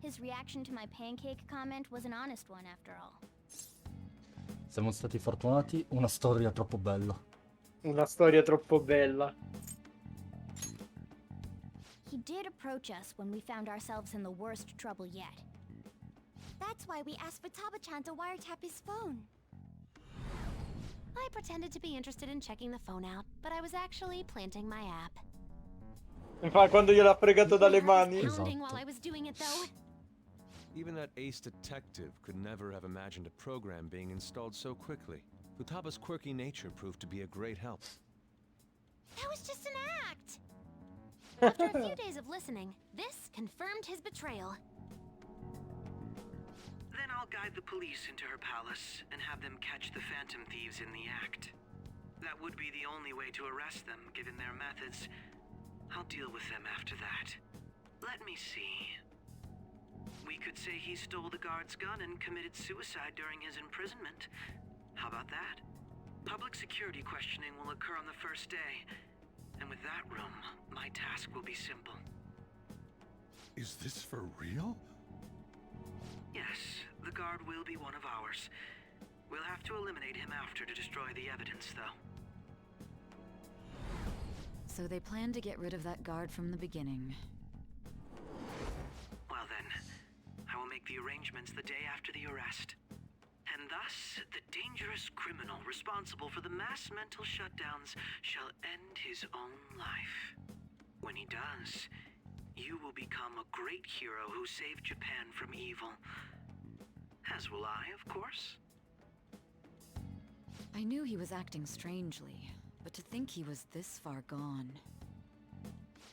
His reaction to my pancake comment was an honest one, after all. Siamo stati fortunati, una storia troppo bella. Una storia troppo bella. He did approach us when we found ourselves in the worst trouble yet. That's why we asked Futaba-chan to wiretap his phone. I pretended to be interested in checking the phone out, but I was actually planting my app. Ma quando gliel'ha fregato dalle mani. Pounding while I was doing it, though. Even that ace detective could never have imagined a program being installed so quickly. Futaba's quirky nature proved to be a great help. That was just an act! After a few days of listening, this confirmed his betrayal. Then I'll guide the police into her palace and have them catch the Phantom Thieves in the act. That would be the only way to arrest them, given their methods. I'll deal with them after that. Let me see. We could say he stole the guard's gun and committed suicide during his imprisonment. How about that? Public security questioning will occur on the first day. And with that room, my task will be simple. Is this for real? Yes, the guard will be one of ours. We'll have to eliminate him after to destroy the evidence, though. So they planned to get rid of that guard from the beginning. Well then, I will make the arrangements the day after the arrest. And thus, the dangerous criminal responsible for the mass mental shutdowns shall end his own life. When he does, you will become a great hero who saved Japan from evil. As will I, of course. I knew he was acting strangely, but to think he was this far gone.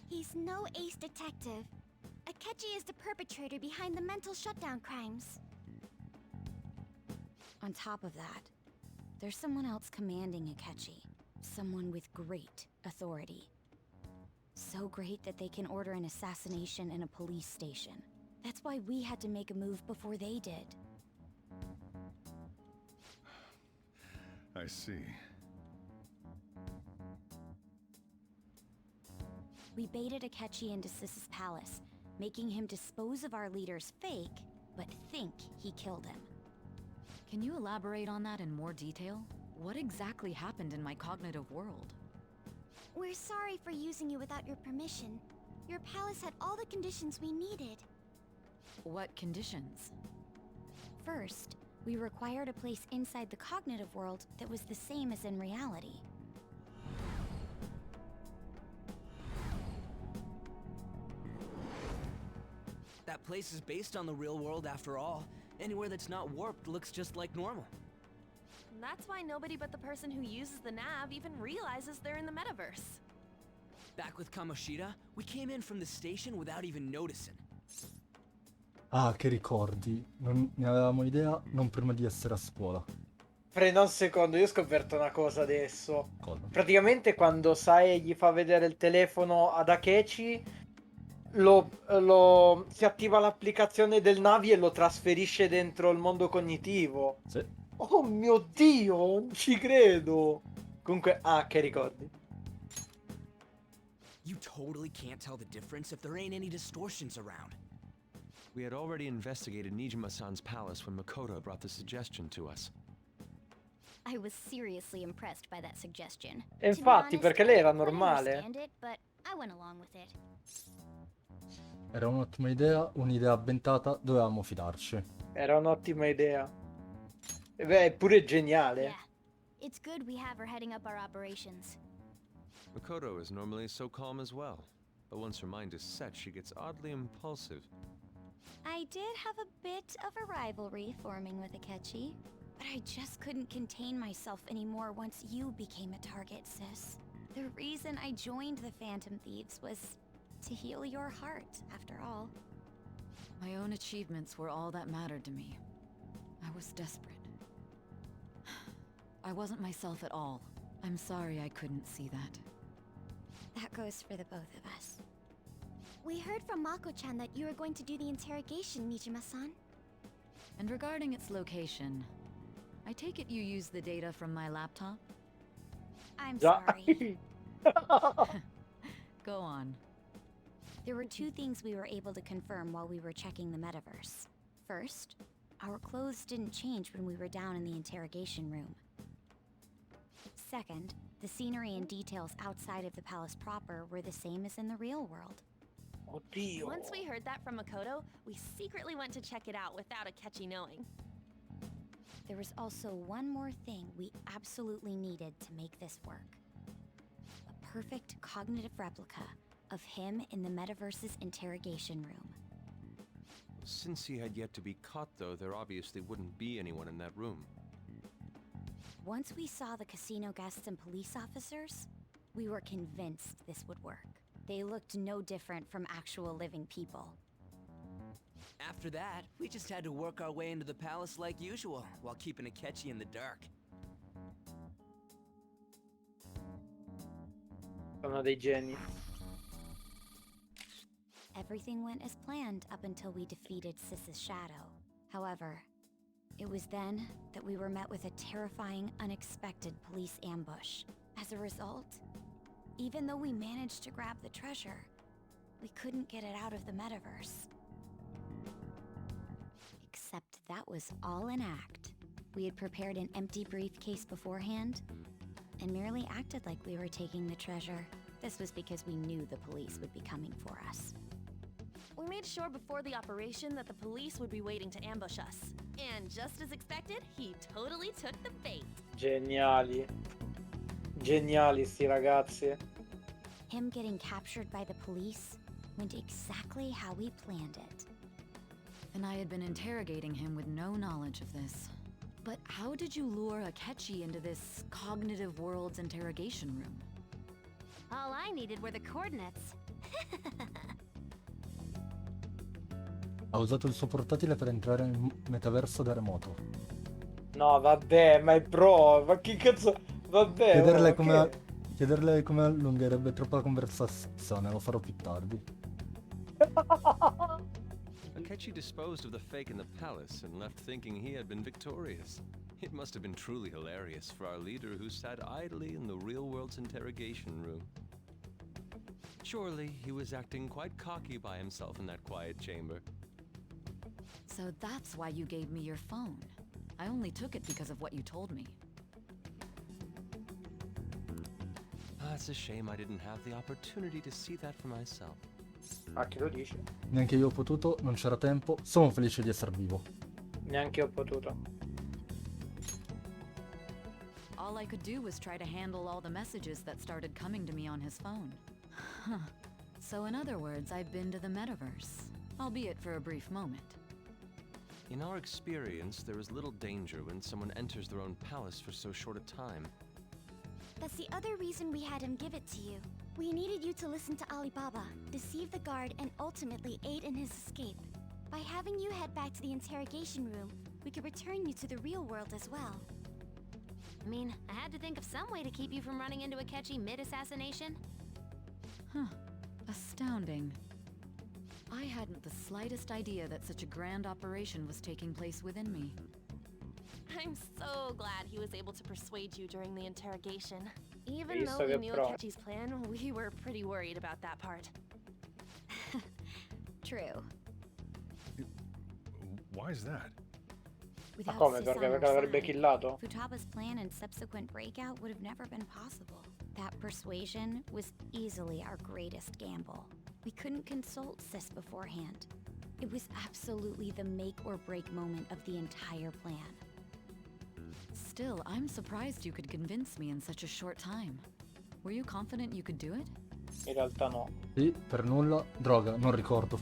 He's no ace detective. Akechi is the perpetrator behind the mental shutdown crimes. On top of that, there's someone else commanding Akechi. Someone with great authority. So great that they can order an assassination in a police station. That's why we had to make a move before they did. I see. We baited Akechi into Sis's palace, making him dispose of our leader's fake, but think he killed him. Can you elaborate on that in more detail? What exactly happened in my cognitive world? We're sorry for using you without your permission. Your palace had all the conditions we needed. What conditions? First, we required a place inside the cognitive world that was the same as in reality. That place is based on the real world after all. Anywhere that's not warped looks just like normal. That's why nobody but the person who uses the nav even realizes they're in the metaverse. Back with Kamoshida, we came in from the station without even noticing. Ah, che ricordi. Non ne avevamo idea non prima di essere a scuola. Frena un secondo, io ho scoperto una cosa adesso. Cosa? Praticamente quando Sae gli fa vedere il telefono ad Akechi, si attiva l'applicazione del Navi e lo trasferisce dentro il mondo cognitivo. Sì. Oh mio Dio, non ci credo. Comunque, che ricordi. You totally can't tell the difference if there ain't any distortions around. We had already investigated Nijima-san's palace when Makoto brought the suggestion to us. I was seriously impressed by that suggestion. E infatti, perché lei era normale. Era un'ottima idea, un'idea avventata, dovevamo fidarci. Era un'ottima idea. E beh, è pure geniale. Yeah. It's good we have her heading up our operations. Makoto is normally so calm as well, but once her mind is set, she gets oddly impulsive. I did have a bit of a rivalry forming with Akechi, but I just couldn't contain myself anymore once you became a target, sis. The reason I joined the Phantom Thieves was to heal your heart, after all. My own achievements were all that mattered to me. I was desperate. I wasn't myself at all. I'm sorry I couldn't see that. That goes for the both of us. We heard from Mako-chan that you were going to do the interrogation, Nijima-san. And regarding its location, I take it you used the data from my laptop? I'm sorry. Go on. There were two things we were able to confirm while we were checking the metaverse. First, our clothes didn't change when we were down in the interrogation room. Second, the scenery and details outside of the palace proper were the same as in the real world. Oddio. Once we heard that from Makoto, we secretly went to check it out without Akechi knowing. There was also one more thing we absolutely needed to make this work. A perfect cognitive replica of him in the metaverse's interrogation room. Since he had yet to be caught, though, there obviously wouldn't be anyone in that room. Once we saw the casino guests and police officers, we were convinced this would work. They looked no different from actual living people. After that, we just had to work our way into the palace like usual, while keeping Akechi in the dark. Sono dei geni. Everything went as planned up until we defeated Sis's shadow. However, it was then that we were met with a terrifying, unexpected police ambush. As a result, even though we managed to grab the treasure, we couldn't get it out of the metaverse. Except that was all an act. We had prepared an empty briefcase beforehand, and merely acted like we were taking the treasure. This was because we knew the police would be coming for us. We made sure before the operation that the police would be waiting to ambush us. And just as expected, he totally took the bait. Geniali. Geniali sti ragazzi. Him getting captured by the police went exactly how we planned it. And I had been interrogating him with no knowledge of this. But how did you lure Akechi into this cognitive world's interrogation room? All I needed were the coordinates. Ha usato il suo portatile per entrare nel metaverso da remoto. No, vabbè, ma è pro, ma che cazzo... Vabbè, Chiederle come allungherebbe troppo la conversazione, lo farò più tardi. Akechi disposed of the fake in the palace and left thinking he had been victorious. It must have been truly hilarious for our leader who sat idly in the real world's interrogation room. Surely he was acting quite cocky by himself in that quiet chamber. So that's why you gave me your phone. I only took it because of what you told me. It's a shame I didn't have the opportunity to see that for myself. Ma chi lo dice? Neanche io ho potuto, non c'era tempo, sono felice di essere vivo. Neanche ho potuto. All I could do was try to handle all the messages that started coming to me on his phone. Huh. So in other words, I've been to the metaverse, albeit for a brief moment. In our experience, there is little danger when someone enters their own palace for so short a time. That's the other reason we had him give it to you. We needed you to listen to Alibaba, deceive the guard, and ultimately aid in his escape. By having you head back to the interrogation room, we could return you to the real world as well. I mean, I had to think of some way to keep you from running into Akechi mid-assassination. Huh. Astounding. I hadn't the slightest idea that such a grand operation was taking place within me. I'm so glad he was able to persuade you during the interrogation. Even Visto though we che knew pro. Akechi's plan, we were pretty worried about that part. True. Why is that? Ma Without come? Sis Perché on our l'avrebbe side, killato? Futaba's plan and subsequent breakout would have never been possible. That persuasion was easily our greatest gamble. We couldn't consult Sis beforehand. It was absolutely the make or break moment of the entire plan. Still, I'm surprised you could convince me in such a short time. Were you confident you could do it? In realtà no. Sì, per nulla, droga, non ricordo.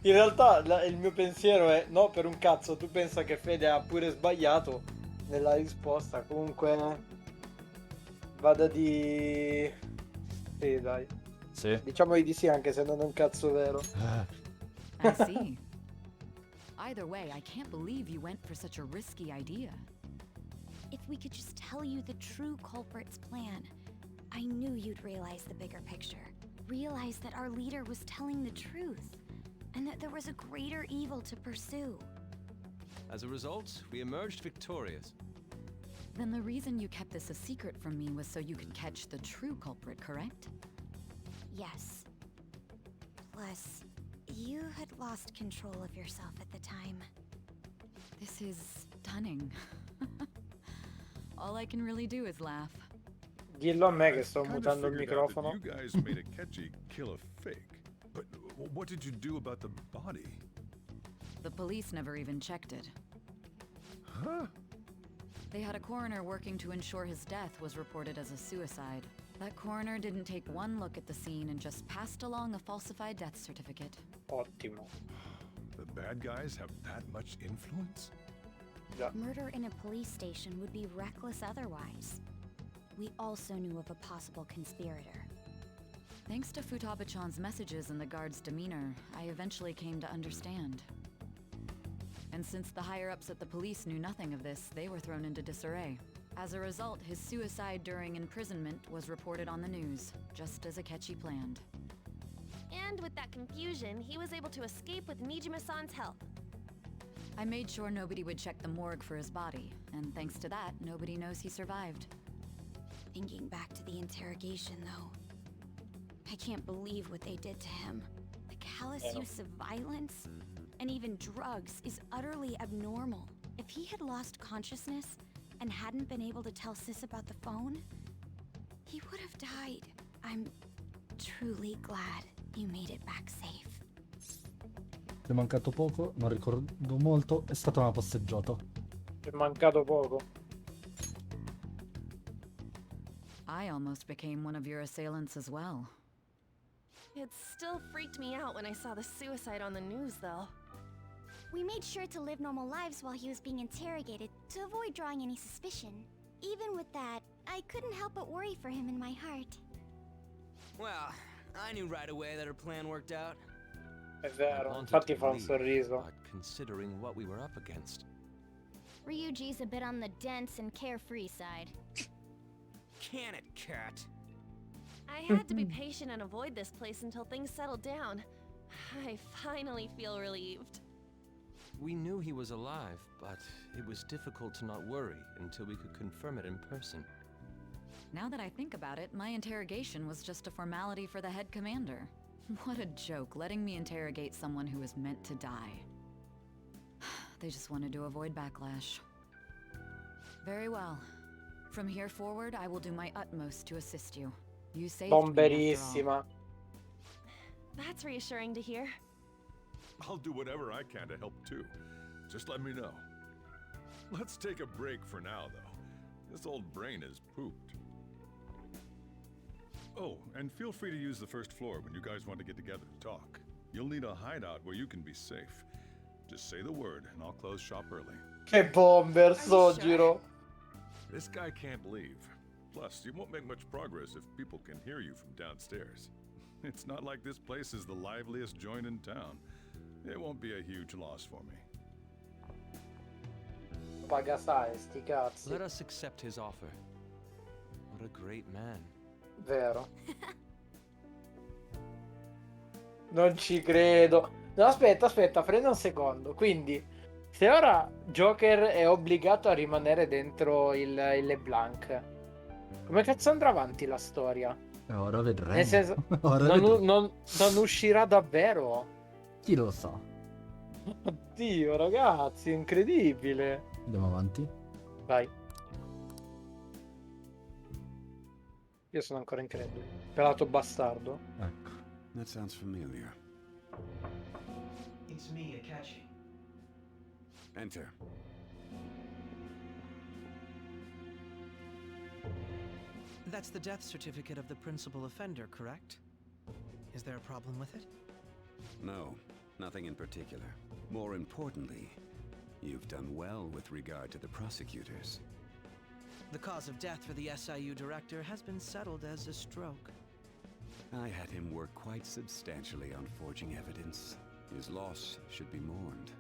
In realtà il mio pensiero è no, per un cazzo, tu pensa che Fede ha pure sbagliato nella risposta. Comunque vada di... Sì, dai. Sì. Diciamo di sì, anche se non è un cazzo vero. I see. Either way, I can't believe you went for such a risky idea. If we could just tell you the true culprit's plan, I knew you'd realize the bigger picture. Realize that our leader was telling the truth, and that there was a greater evil to pursue. As a result, we emerged victorious. Then the reason you kept this a secret from me was so you could catch the true culprit, correct? Yes. Plus, you had lost control of yourself at the time. This is stunning. All I can really do is laugh. Dillo a me che I've sto kind of mutando il figured out that microfono. You guys made Akechi kill a fake. But what did you do about the body? The police never even checked it. Huh? They had a coroner working to ensure his death was reported as a suicide. That coroner didn't take one look at the scene and just passed along a falsified death certificate. Ottimo. The bad guys have that much influence? Murder in a police station would be reckless otherwise. We also knew of a possible conspirator. Thanks to Futaba-chan's messages and the guard's demeanor, I eventually came to understand. And since the higher-ups at the police knew nothing of this, they were thrown into disarray. As a result, his suicide during imprisonment was reported on the news, just as Akechi planned. And with that confusion, he was able to escape with Nijima-san's help. I made sure nobody would check the morgue for his body, and thanks to that, nobody knows he survived. Thinking back to the interrogation, though, I can't believe what they did to him. The callous use of violence and even drugs is utterly abnormal. If he had lost consciousness and hadn't been able to tell Sis about the phone, he would have died. I'm truly glad you made it back safe. Ti è mancato poco, non ricordo molto, è stata una passeggiata. È mancato poco. I almost became one of your assailants as well. It still freaked me out when I saw the suicide on the news, though. We made sure to live normal lives while he was being interrogated to avoid drawing any suspicion. Even with that, I couldn't help but worry for him in my heart. Well, I knew right away that her plan worked out. È I vero, wanted infatti to fa un leave, sorriso. but considering what we were up against. Ryuji's a bit on the dense and carefree side. Can it, cat? I had to be patient and avoid this place until things settled down. I finally feel relieved. We knew he was alive, but it was difficult to not worry until we could confirm it in person. Now that I think about it, my interrogation was just a formality for the head commander. What a joke, letting me interrogate someone who was meant to die. They just wanted to avoid backlash. Very well. From here forward, I will do my utmost to assist you. You saved me after all. Bomberissima. That's reassuring to hear. I'll do whatever I can to help too. Just let me know. Let's take a break for now, though. This old brain is pooped. Oh, and feel free to use the first floor when you guys want to get together and talk. You'll need a hideout where you can be safe. Just say the word and I'll close shop early. Che bomber, Sojiro. This guy can't leave. Plus, you won't make much progress if people can hear you from downstairs. It's not like this place is the liveliest joint in town. It won't be a huge loss for me. Pagasai, sti cazzi. Let us accept his offer. What a great man. Vero. Non ci credo. No, aspetta, frena un secondo. Quindi, se ora Joker è obbligato a rimanere dentro il LeBlanc, come cazzo andrà avanti la storia? Ora vedremo. Nel senso, Ora non, vedremo. non uscirà davvero? Chi lo sa? Oddio, ragazzi, incredibile. Andiamo avanti. Vai. Io sono ancora incredulo. Pelato bastardo. Ecco. That sounds familiar. It's me, Akachi. Enter. That's the death certificate of the principal offender, correct? Is there a problem with it? No, nothing in particular. More importantly, you've done well with regard to the prosecutors. The cause of death for the SIU director has been settled as a stroke. I had him work quite substantially on forging evidence. His loss should be mourned.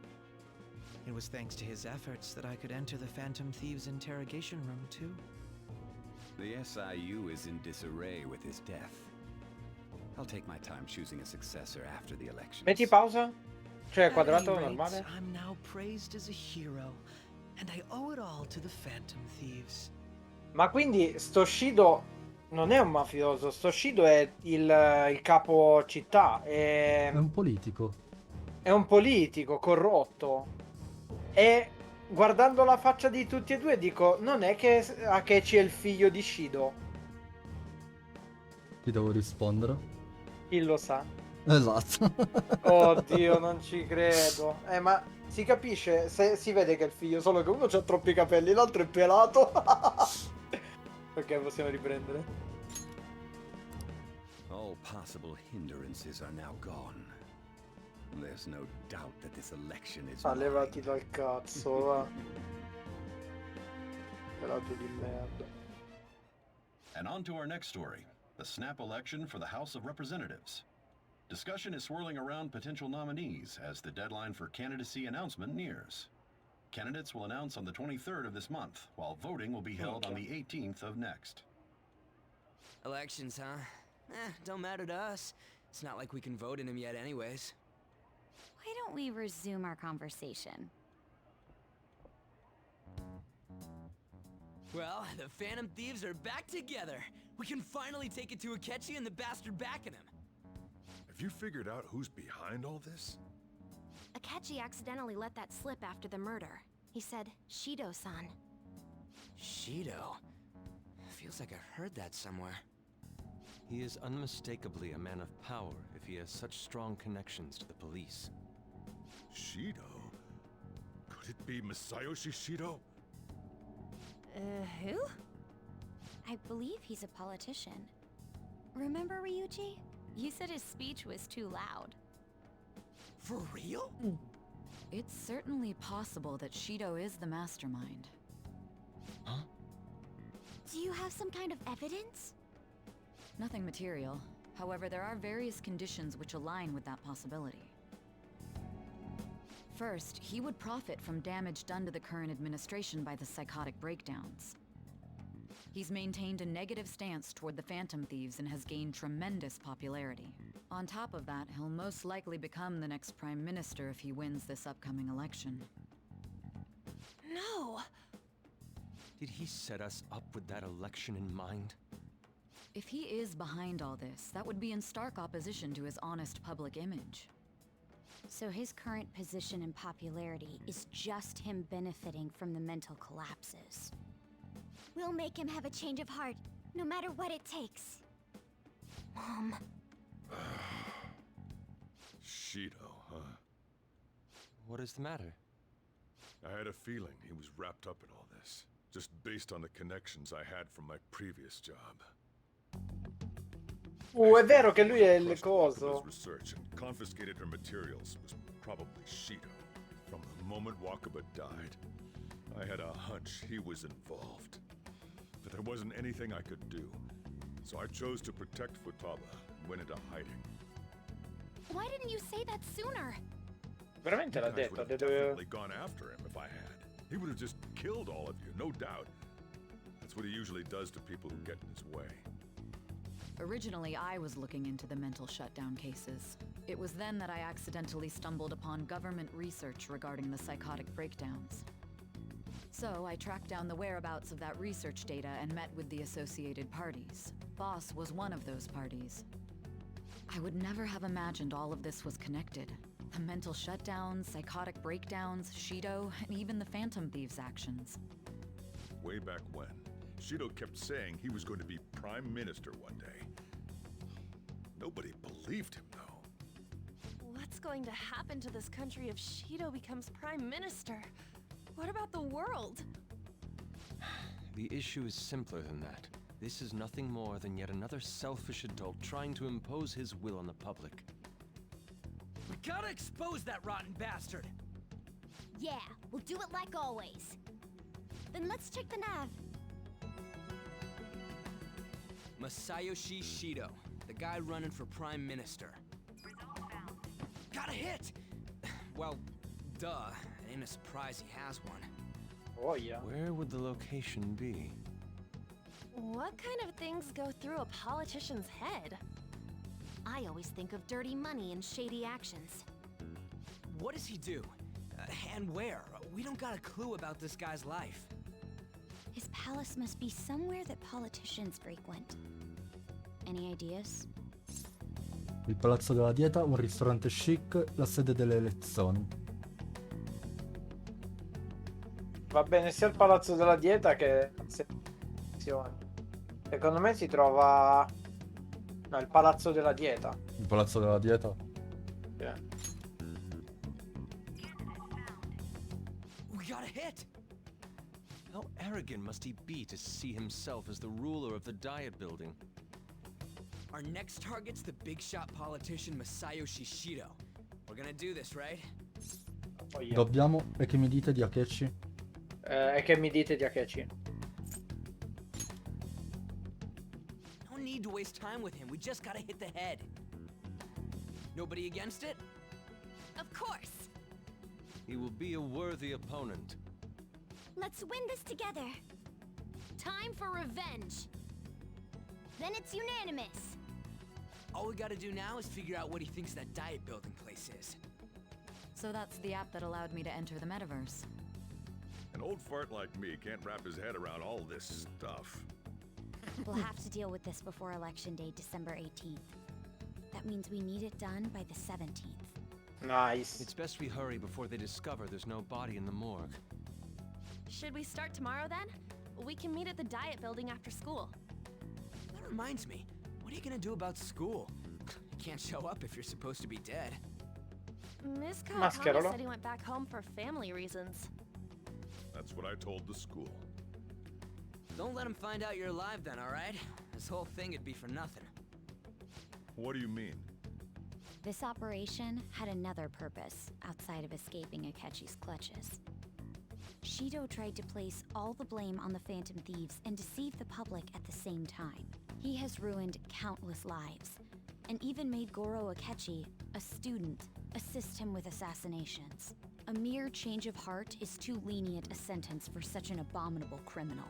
It was thanks to his efforts that I could enter the Phantom Thieves' interrogation room, too. The SIU is in disarray with his death. I'll take my time choosing a successor after the election. Metti pausa? Cioè, At quadrato any rate, normale? I'm now praised as a hero, and I owe it all to the Phantom Thieves. Ma quindi sto Shido non è un mafioso, sto Shido è il capo città, È un politico. è un politico corrotto. E guardando la faccia di tutti e due dico, non è che Akechi è il figlio di Shido? Ti devo rispondere? Chi lo sa? Esatto. Oddio, non ci credo. Ma si capisce, si vede che è il figlio, solo che uno ha troppi capelli, l'altro è pelato. Ok, possiamo riprendere. All possible hindrances are now gone. There's no doubt that this election is mine. Levati dal cazzo, va. Pelato di merda. And on to our next story, the snap election for the House of Representatives. Discussion is swirling around potential nominees as the deadline for candidacy announcement nears. Candidates will announce on the 23rd of this month, while voting will be held on the 18th of next. Elections, huh? Don't matter to us. It's not like we can vote in them yet anyways. Why don't we resume our conversation? Well, the Phantom Thieves are back together. We can finally take it to Akechi and the bastard backing him. Have you figured out who's behind all this? Akechi accidentally let that slip after the murder. He said, Shido-san. Shido? Feels like I've heard that somewhere. He is unmistakably a man of power if he has such strong connections to the police. Shido? Could it be Masayoshi Shido? Who? I believe he's a politician. Remember, Ryuji? You said his speech was too loud. For real? It's certainly possible that Shido is the mastermind. Huh? Do you have some kind of evidence? Nothing material. However, there are various conditions which align with that possibility. first, he would profit from damage done to the current administration by the psychotic breakdowns. He's maintained a negative stance toward the Phantom Thieves and has gained tremendous popularity. On top of that, he'll most likely become the next Prime Minister if he wins this upcoming election. No! Did he set us up with that election in mind? If he is behind all this, that would be in stark opposition to his honest public image. So his current position and popularity is just him benefiting from the mental collapses. We'll make him have a change of heart, no matter what it takes. Mom. Shido, huh? What is the matter? I had a feeling he was wrapped up in all this, just based on the connections I had from my previous job. È vero che lui è il His coso. research and confiscated her materials was probably Shido. From the moment Wakaba died, I had a hunch he was involved. But there wasn't anything I could do, so I chose to protect Futaba and went into hiding. Why didn't you say that sooner? Veramente You l'ha guys detto, would ha have detto definitely gone after him if I had. He would have just killed all of you, no doubt. That's what he usually does to people who get in his way. Originally, I was looking into the mental shutdown cases. It was then that I accidentally stumbled upon government research regarding the psychotic breakdowns. So I tracked down the whereabouts of that research data and met with the associated parties. Boss was one of those parties. I would never have imagined all of this was connected. The mental shutdowns, psychotic breakdowns, Shido, and even the Phantom Thieves' actions. Way back when, Shido kept saying he was going to be Prime Minister one day. Nobody believed him, though. What's going to happen to this country if Shido becomes Prime Minister? What about the world? The issue is simpler than that. This is nothing more than yet another selfish adult trying to impose his will on the public. We gotta expose that rotten bastard! Yeah, we'll do it like always. Then let's check the nav. Masayoshi Shido, the guy running for Prime Minister. Got a hit! Well, duh. It ain't a surprise he has one. Oh yeah. Where would the location be? What kind of things go through a politician's head? I always think of dirty money and shady actions. What does he do? And where? We don't got a clue about this guy's life. His palace must be somewhere that politicians frequent. Any ideas? Il Palazzo della Dieta, un ristorante chic, la sede delle elezioni. Va bene sia il Palazzo della Dieta che... Secondo me si trova... No, il Palazzo della Dieta. Il Palazzo della Dieta? Yeah. We got a hit! How arrogant must he be to see himself as the ruler of the Diet Building? Our next target's the big shot politician Masayoshi Shido. We're gonna do this, right? Oh, yeah. Dobbiamo... E che mi dite di Akechi? E che mi dite di Akechi? No need to waste time with him. We just gotta hit the head. Nobody against it? Of course! He will be a worthy opponent. Let's win this together. Time for revenge! Then it's unanimous. All we gotta do now is figure out what he thinks that diet building place is. So that's the app that allowed me to enter the metaverse. An old fart like me can't wrap his head around all this stuff. We'll have to deal with this before Election Day, December 18th. That means we need it done by the 17th. Nice. It's best we hurry before they discover there's no body in the morgue. Should we start tomorrow then? We can meet at the diet building after school. That reminds me, what are you gonna do about school? You can't show up if you're supposed to be dead. Miss Kawakami Mascherolo. said he went back home for family reasons. That's what I told the school. Don't let him find out you're alive then, alright? This whole thing would be for nothing. What do you mean? This operation had another purpose outside of escaping Akechi's clutches. Shido tried to place all the blame on the Phantom Thieves and deceive the public at the same time. He has ruined countless lives, and even made Goro Akechi, a student, assist him with assassinations. A mere change of heart is too lenient a sentence for such an abominable criminal.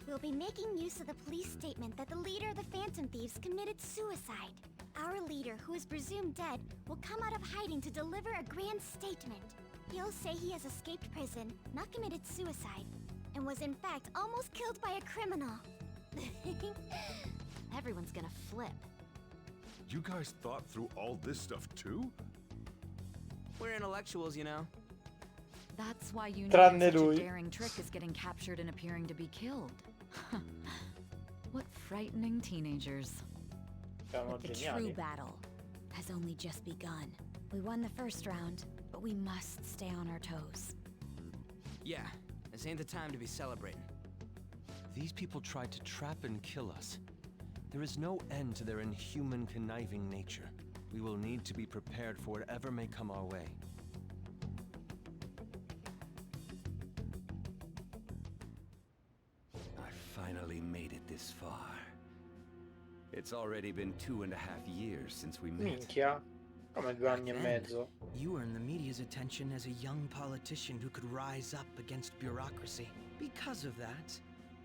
We'll be making use of the police statement that the leader of the Phantom Thieves committed suicide. Our leader, who is presumed dead, will come out of hiding to deliver a grand statement. He'll say he has escaped prison, not committed suicide, and was in fact almost killed by a criminal. Everyone's gonna flip. You guys thought through all this stuff too? We're intellectuals, you know. That's why you Tranne needed such a lui. daring trick as getting captured and appearing to be killed. What frightening teenagers. Siamo But the true geniali. battle has only just begun. We won the first round, but we must stay on our toes. Yeah, this ain't the time to be celebrating. These people tried to trap and kill us. There is no end to their inhuman, conniving nature. We will need to be prepared for whatever may come our way. I finally made it this far. It's already been 2.5 years since we met. Minchia. Come 2 anni e mezzo. You earned the media's attention as a young politician who could rise up against bureaucracy. Because of that,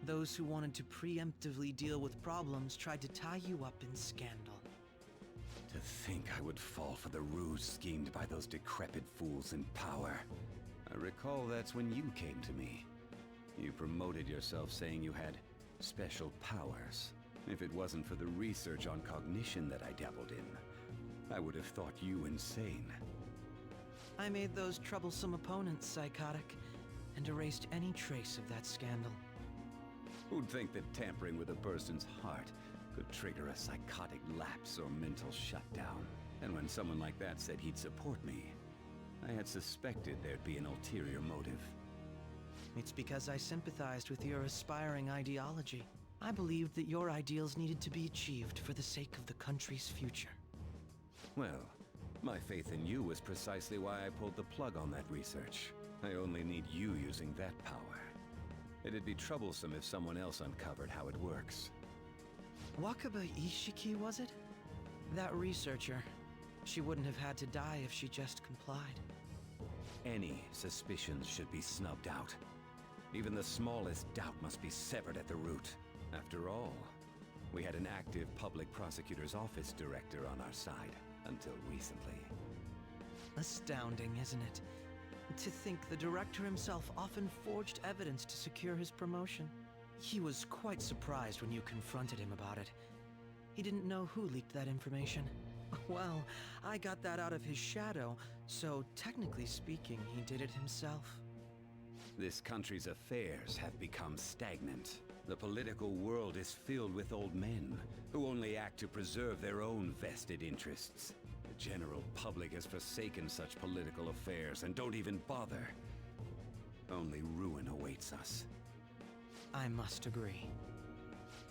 those who wanted to preemptively deal with problems tried to tie you up in scandal. To think I would fall for the ruse schemed by those decrepit fools in power. I recall that's when you came to me. You promoted yourself saying you had special powers. If it wasn't for the research on cognition that I dabbled in, I would have thought you insane. I made those troublesome opponents psychotic, and erased any trace of that scandal. Who'd think that tampering with a person's heart could trigger a psychotic lapse or mental shutdown? And when someone like that said he'd support me, I had suspected there'd be an ulterior motive. It's because I sympathized with your aspiring ideology. I believed that your ideals needed to be achieved for the sake of the country's future. Well, my faith in you was precisely why I pulled the plug on that research. I only need you using that power. It'd be troublesome if someone else uncovered how it works. Wakaba Ishiki, was it? That researcher. She wouldn't have had to die if she just complied. Any suspicions should be snubbed out. Even the smallest doubt must be severed at the root. After all, we had an active public prosecutor's office director on our side, until recently. Astounding, isn't it? To think the director himself often forged evidence to secure his promotion. He was quite surprised when you confronted him about it. He didn't know who leaked that information. Well, I got that out of his shadow, so technically speaking, he did it himself. This country's affairs have become stagnant. The political world is filled with old men who only act to preserve their own vested interests. The general public has forsaken such political affairs and don't even bother. Only ruin awaits us. I must agree.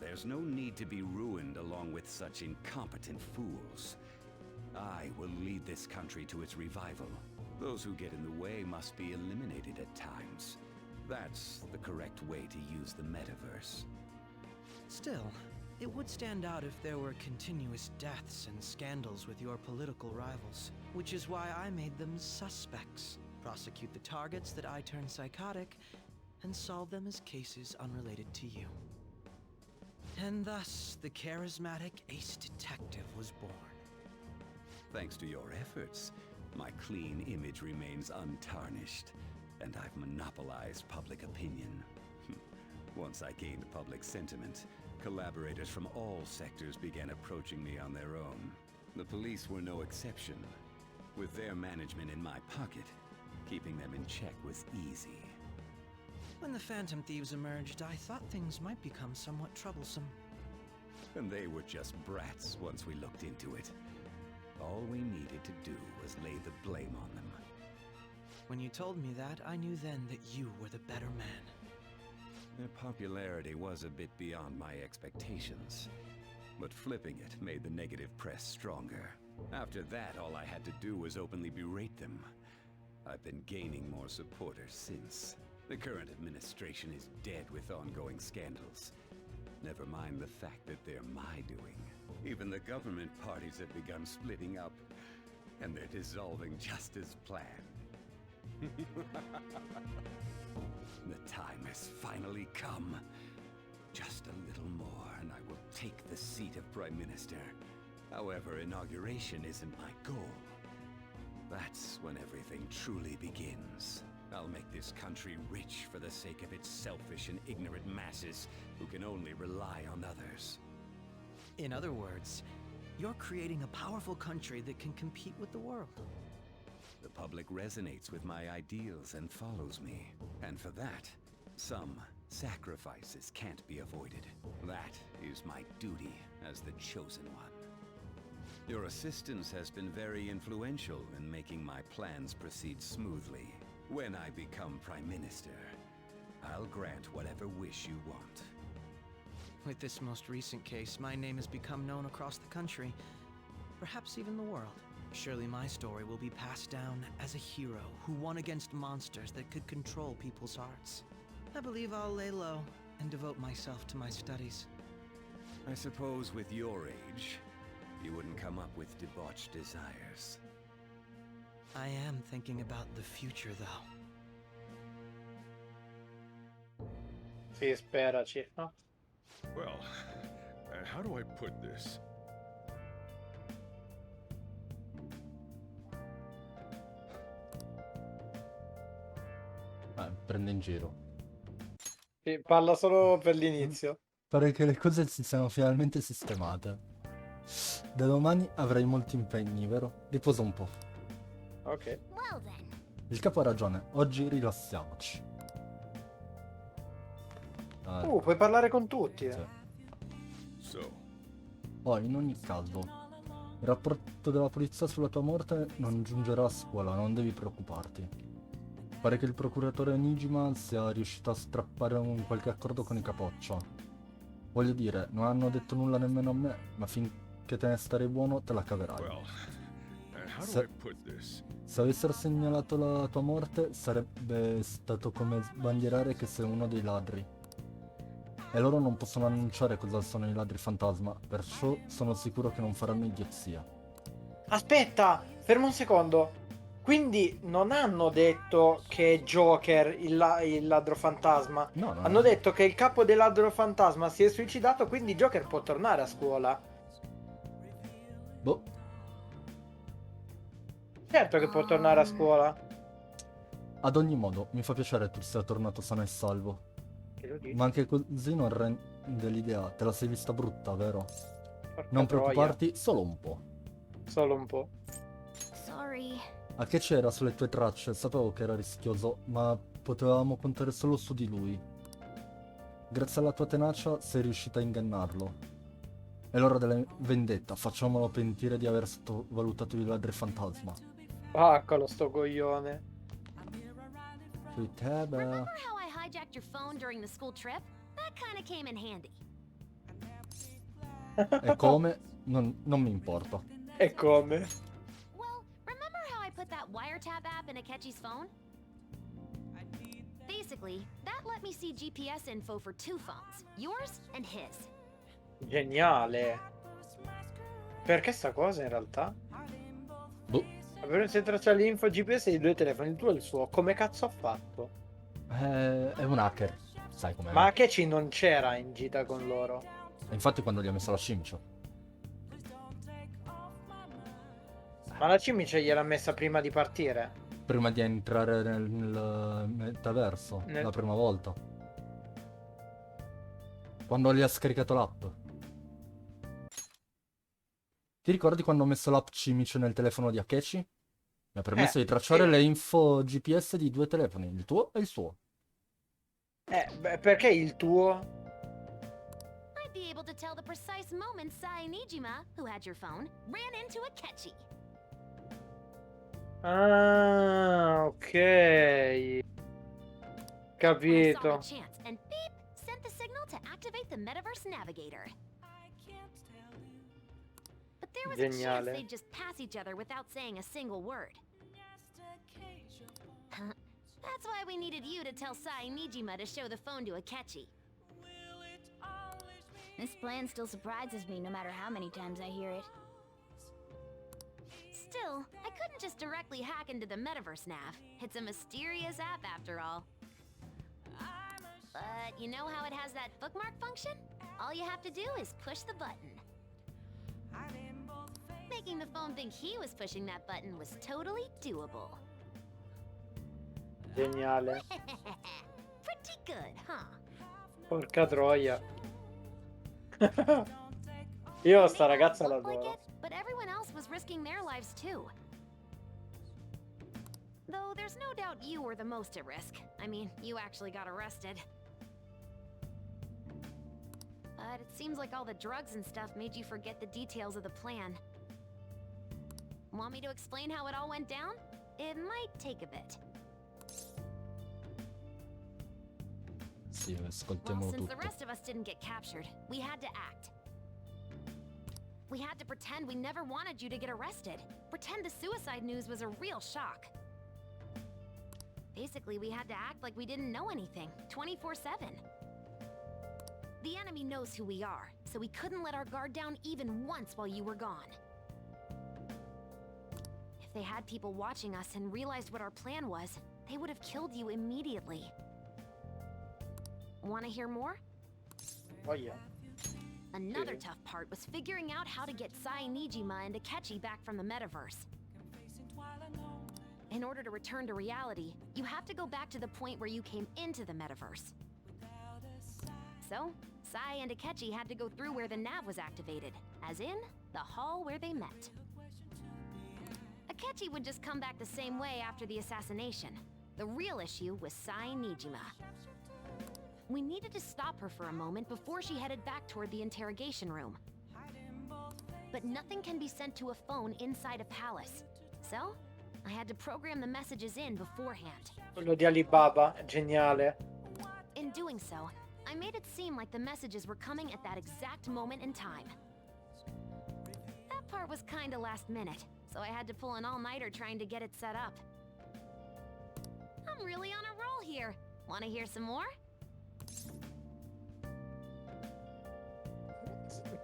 There's no need to be ruined along with such incompetent fools. I will lead this country to its revival. Those who get in the way must be eliminated at times. That's the correct way to use the metaverse. Still, it would stand out if there were continuous deaths and scandals with your political rivals, which is why I made them suspects. Prosecute the targets that I turn psychotic, and solve them as cases unrelated to you. And thus, the charismatic ace detective was born. Thanks to your efforts, my clean image remains untarnished, and I've monopolized public opinion. Once I gained public sentiment, collaborators from all sectors began approaching me on their own. The police were no exception. With their management in my pocket, keeping them in check was easy. When the Phantom Thieves emerged, I thought things might become somewhat troublesome. And they were just brats once we looked into it. All we needed to do was lay the blame on them. When you told me that, I knew then that you were the better man. Their popularity was a bit beyond my expectations, but flipping it made the negative press stronger. After that, all I had to do was openly berate them. I've been gaining more supporters since. The current administration is dead with ongoing scandals. Never mind the fact that they're my doing. Even the government parties have begun splitting up, and they're dissolving just as planned. The time has finally come. Just a little more, and I will take the seat of Prime Minister. However, inauguration isn't my goal. That's when everything truly begins. I'll make this country rich for the sake of its selfish and ignorant masses who can only rely on others. In other words, you're creating a powerful country that can compete with the world. The public resonates with my ideals and follows me. And for that, some sacrifices can't be avoided. That is my duty as the chosen one. Your assistance has been very influential in making my plans proceed smoothly. When I become Prime Minister, I'll grant whatever wish you want. With this most recent case, my name has become known across the country, perhaps even the world. Surely my story will be passed down as a hero who won against monsters that could control people's hearts. I believe I'll lay low and devote myself to my studies. I suppose with your age, you wouldn't come up with debauched desires. I am thinking about the future, though. Sì, speraci, no? Well, how do I put this? Prende in giro. Sì, parla solo per l'inizio. Pare che le cose si siano finalmente sistemate. Da domani avrai molti impegni, vero? Riposa un po'. Ok. Il capo ha ragione, oggi rilassiamoci. Puoi parlare con tutti. In ogni caso, il rapporto della polizia sulla tua morte non giungerà a scuola, non devi preoccuparti. Pare che il procuratore Nijima sia riuscito a strappare un qualche accordo con i capoccia. Voglio dire, non hanno detto nulla nemmeno a me, ma finché te ne starei buono te la caverai. Se avessero segnalato la tua morte, sarebbe stato come sbandierare che sei uno dei ladri. E loro non possono annunciare cosa sono i ladri fantasma, perciò sono sicuro che non faranno idiozia. Aspetta, ferma un secondo. Quindi non hanno detto che è Joker il ladro fantasma. No, hanno detto che il capo del ladro fantasma si è suicidato, quindi Joker può tornare a scuola. Boh. Certo che può tornare a scuola. Ad ogni modo, mi fa piacere tu sia tornato sano e salvo. Ma anche così non rende l'idea. Te la sei vista brutta, vero? Non preoccuparti, solo un po'. Solo un po'. Sorry. A che c'era sulle tue tracce? Sapevo che era rischioso, ma potevamo contare solo su di lui. Grazie alla tua tenacia sei riuscita a ingannarlo. È l'ora della vendetta, facciamolo pentire di aver sottovalutato i ladri fantasma. Vaccalo sto coglione. Sui te, beh. Remember how I hijacked your phone during the school trip? That kinda came in handy. E come? Non mi importa. E come? Well, remember how I put that wiretap app in Akechi's phone? Basically, that let me see GPS info for 2 phones, yours and his. Geniale. Perché sta cosa in realtà? Boh. Se traccia l'info GPS di 2 telefoni, il tuo e il suo, come cazzo ha fatto? È un hacker, sai com'è. Ma Akechi non c'era in gita con loro. Infatti quando gli ha messo la cimice. Ma la cimice gliel'ha messa prima di partire? Prima di entrare nel metaverso, la prima volta. Quando gli ha scaricato l'app. Ti ricordi quando ho messo l'app cimice nel telefono di Akechi? Mi ha permesso di tracciare le info GPS di 2 telefoni, il tuo e il suo. Perché il tuo? I'd be able to tell the precise moment Sai Nijima, who had your phone, ran into Akechi. Ah, ok. Capito. Saw the chance and beep sent the signal to activate the metaverse navigator. But there was a chance they'd just pass each other without saying a single word. That's why we needed you to tell Sai Nijima to show the phone to Akechi. This plan still surprises me no matter how many times I hear it. Still, I couldn't just directly hack into the metaverse nav. It's a mysterious app after all. But you know how it has that bookmark function? All you have to do is push the button. Making the phone think he was pushing that button was totally doable. Geniale. Pretty good, huh? Porca troia. Io sta ragazza l'adoro. But everyone else was risking their lives too. Though there's no doubt you were the most at risk. I mean, you actually got arrested. But it seems like all the drugs and stuff made you forget the details of the plan. Want me to explain how it all went down? It might take a bit. Sì, Well, ascoltiamolo since the tutto. rest of us didn't get captured, we had to act. We had to pretend we never wanted you to get arrested. Pretend the suicide news was a real shock. Basically, we had to act like we didn't know anything, 24/7. The enemy knows who we are, so we couldn't let our guard down even once while you were gone. If they had people watching us and realized what our plan was, they would have killed you immediately. Want to hear more? Oh yeah. Another tough part was figuring out how to get Sai Nijima and Akechi back from the metaverse. In order to return to reality, you have to go back to the point where you came into the metaverse. So, Sai and Akechi had to go through where the nav was activated, as in, the hall where they met. Akechi would just come back the same way after the assassination. The real issue was Sai Nijima. We needed to stop her for a moment before she headed back toward the interrogation room. But nothing can be sent to a phone inside a palace. So, I had to program the messages in beforehand. Quello di Alibaba, è geniale. In doing so, I made it seem like the messages were coming at that exact moment in time. That part was kinda last minute, so I had to pull an all-nighter trying to get it set up. I'm really on a roll here. Wanna hear some more?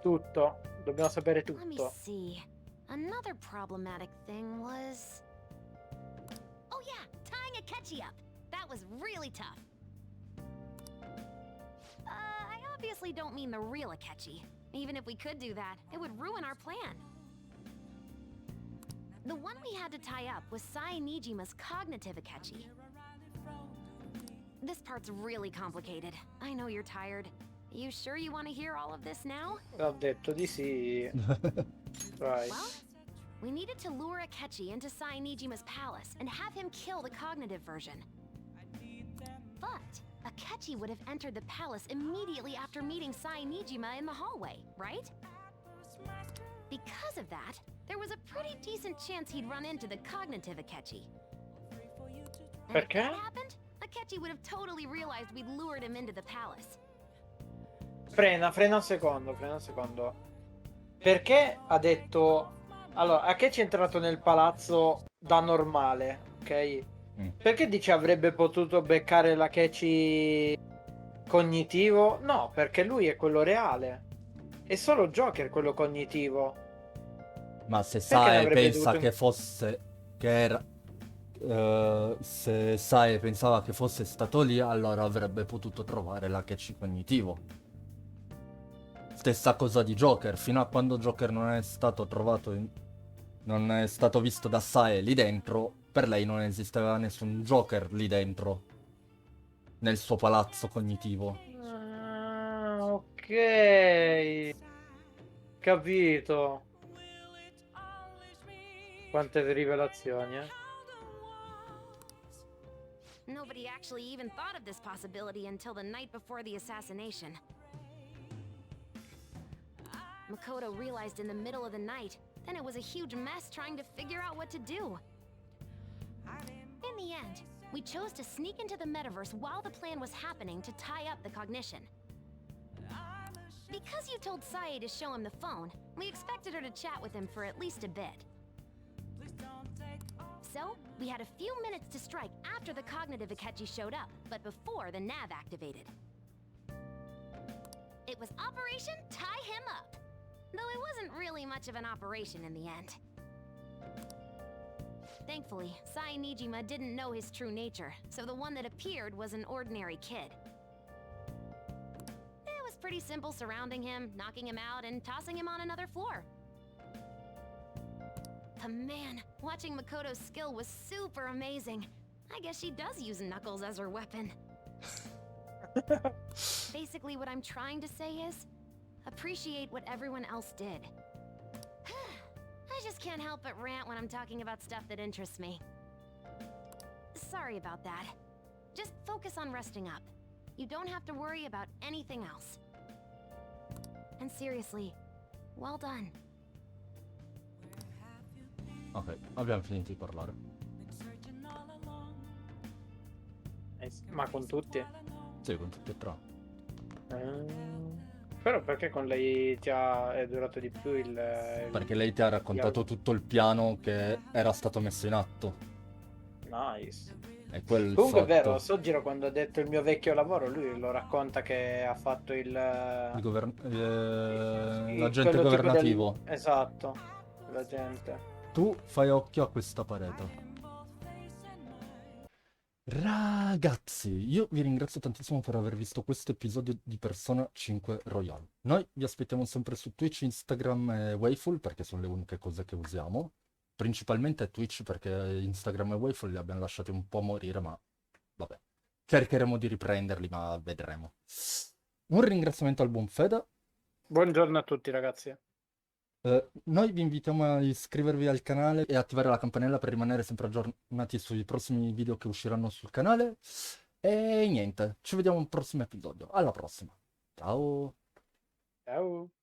Tutto. Dobbiamo sapere Let me tutto. see. Another problematic thing was... Oh yeah, tying Akechi up. That was really tough. I obviously don't mean the real Akechi. Even if we could do that, it would ruin our plan. The one we had to tie up was Sai Nijima's cognitive Akechi. This part's really complicated. I know you're tired. You sure you want to hear all of this now? Ho detto di sì. Vai. Well, we needed to lure Akechi into Sai Nijima's palace and have him kill the cognitive version. But Akechi would have entered the palace immediately after meeting Sai Nijima in the hallway, right? Because of that, there was a pretty decent chance he'd run into the cognitive Akechi. And if Perché? that happened, Akechi would have totally realized we'd lured him into the palace. Frena un secondo. Perché ha detto... Allora, Akechi è entrato nel palazzo da normale, ok? Perché dice avrebbe potuto beccare l'Akechi cognitivo? No, perché lui è quello reale. È solo Joker quello cognitivo. Ma se Perché ne Sae avrebbe pensa dovuto... che fosse... che era... se Sae pensava che fosse stato lì, allora avrebbe potuto trovare l'Akechi cognitivo. Stessa cosa di Joker, fino a quando Joker non è stato trovato, non è stato visto da Sae lì dentro, per lei non esisteva nessun Joker lì dentro, nel suo palazzo cognitivo. Ah, ok. Capito. Quante rivelazioni, eh? Nobody actually even thought of this possibility until the night before the assassination. Makoto realized in the middle of the night, then it was a huge mess trying to figure out what to do. In the end, we chose to sneak into the metaverse while the plan was happening to tie up the cognition. Because you told Sae to show him the phone, we expected her to chat with him for at least a bit. So, we had a few minutes to strike after the cognitive Akechi showed up, but before the nav activated. It was Operation Tie Him Up, though it wasn't really much of an operation in the end. Thankfully, Sai Nijima didn't know his true nature, so the one that appeared was an ordinary kid. It was pretty simple surrounding him, knocking him out, and tossing him on another floor. But man, watching Makoto's skill was super amazing. I guess she does use Knuckles as her weapon. Basically, what I'm trying to say is, appreciate what everyone else did. I just can't help but rant when I'm talking about stuff that interests me. Sorry about that. Just focus on resting up. You don't have to worry about anything else. And seriously, well done. Ok, abbiamo finito di parlare. Ma con tutti? Sì, con tutti e tre. Però perché con lei già è durato di più il... Perché lei ti ha raccontato tutto il piano che era stato messo in atto. Nice. E quel Comunque fatto... è vero, Sojiro quando ha detto il mio vecchio lavoro, lui lo racconta che ha fatto l'agente quello tipo governativo. Esatto, l'agente. Tu fai occhio a questa parete. Ragazzi, io vi ringrazio tantissimo per aver visto questo episodio di Persona 5 Royal. Noi vi aspettiamo sempre su Twitch, Instagram e WAVEFUL perché sono le uniche cose che usiamo. Principalmente Twitch perché Instagram e WAVEFUL li abbiamo lasciati un po' morire, ma vabbè. Cercheremo di riprenderli, ma vedremo. Un ringraziamento al buon Fede. Buongiorno a tutti ragazzi. Noi vi invitiamo a iscrivervi al canale e attivare la campanella per rimanere sempre aggiornati sui prossimi video che usciranno sul canale. E niente, ci vediamo al prossimo episodio. Alla prossima. Ciao. Ciao.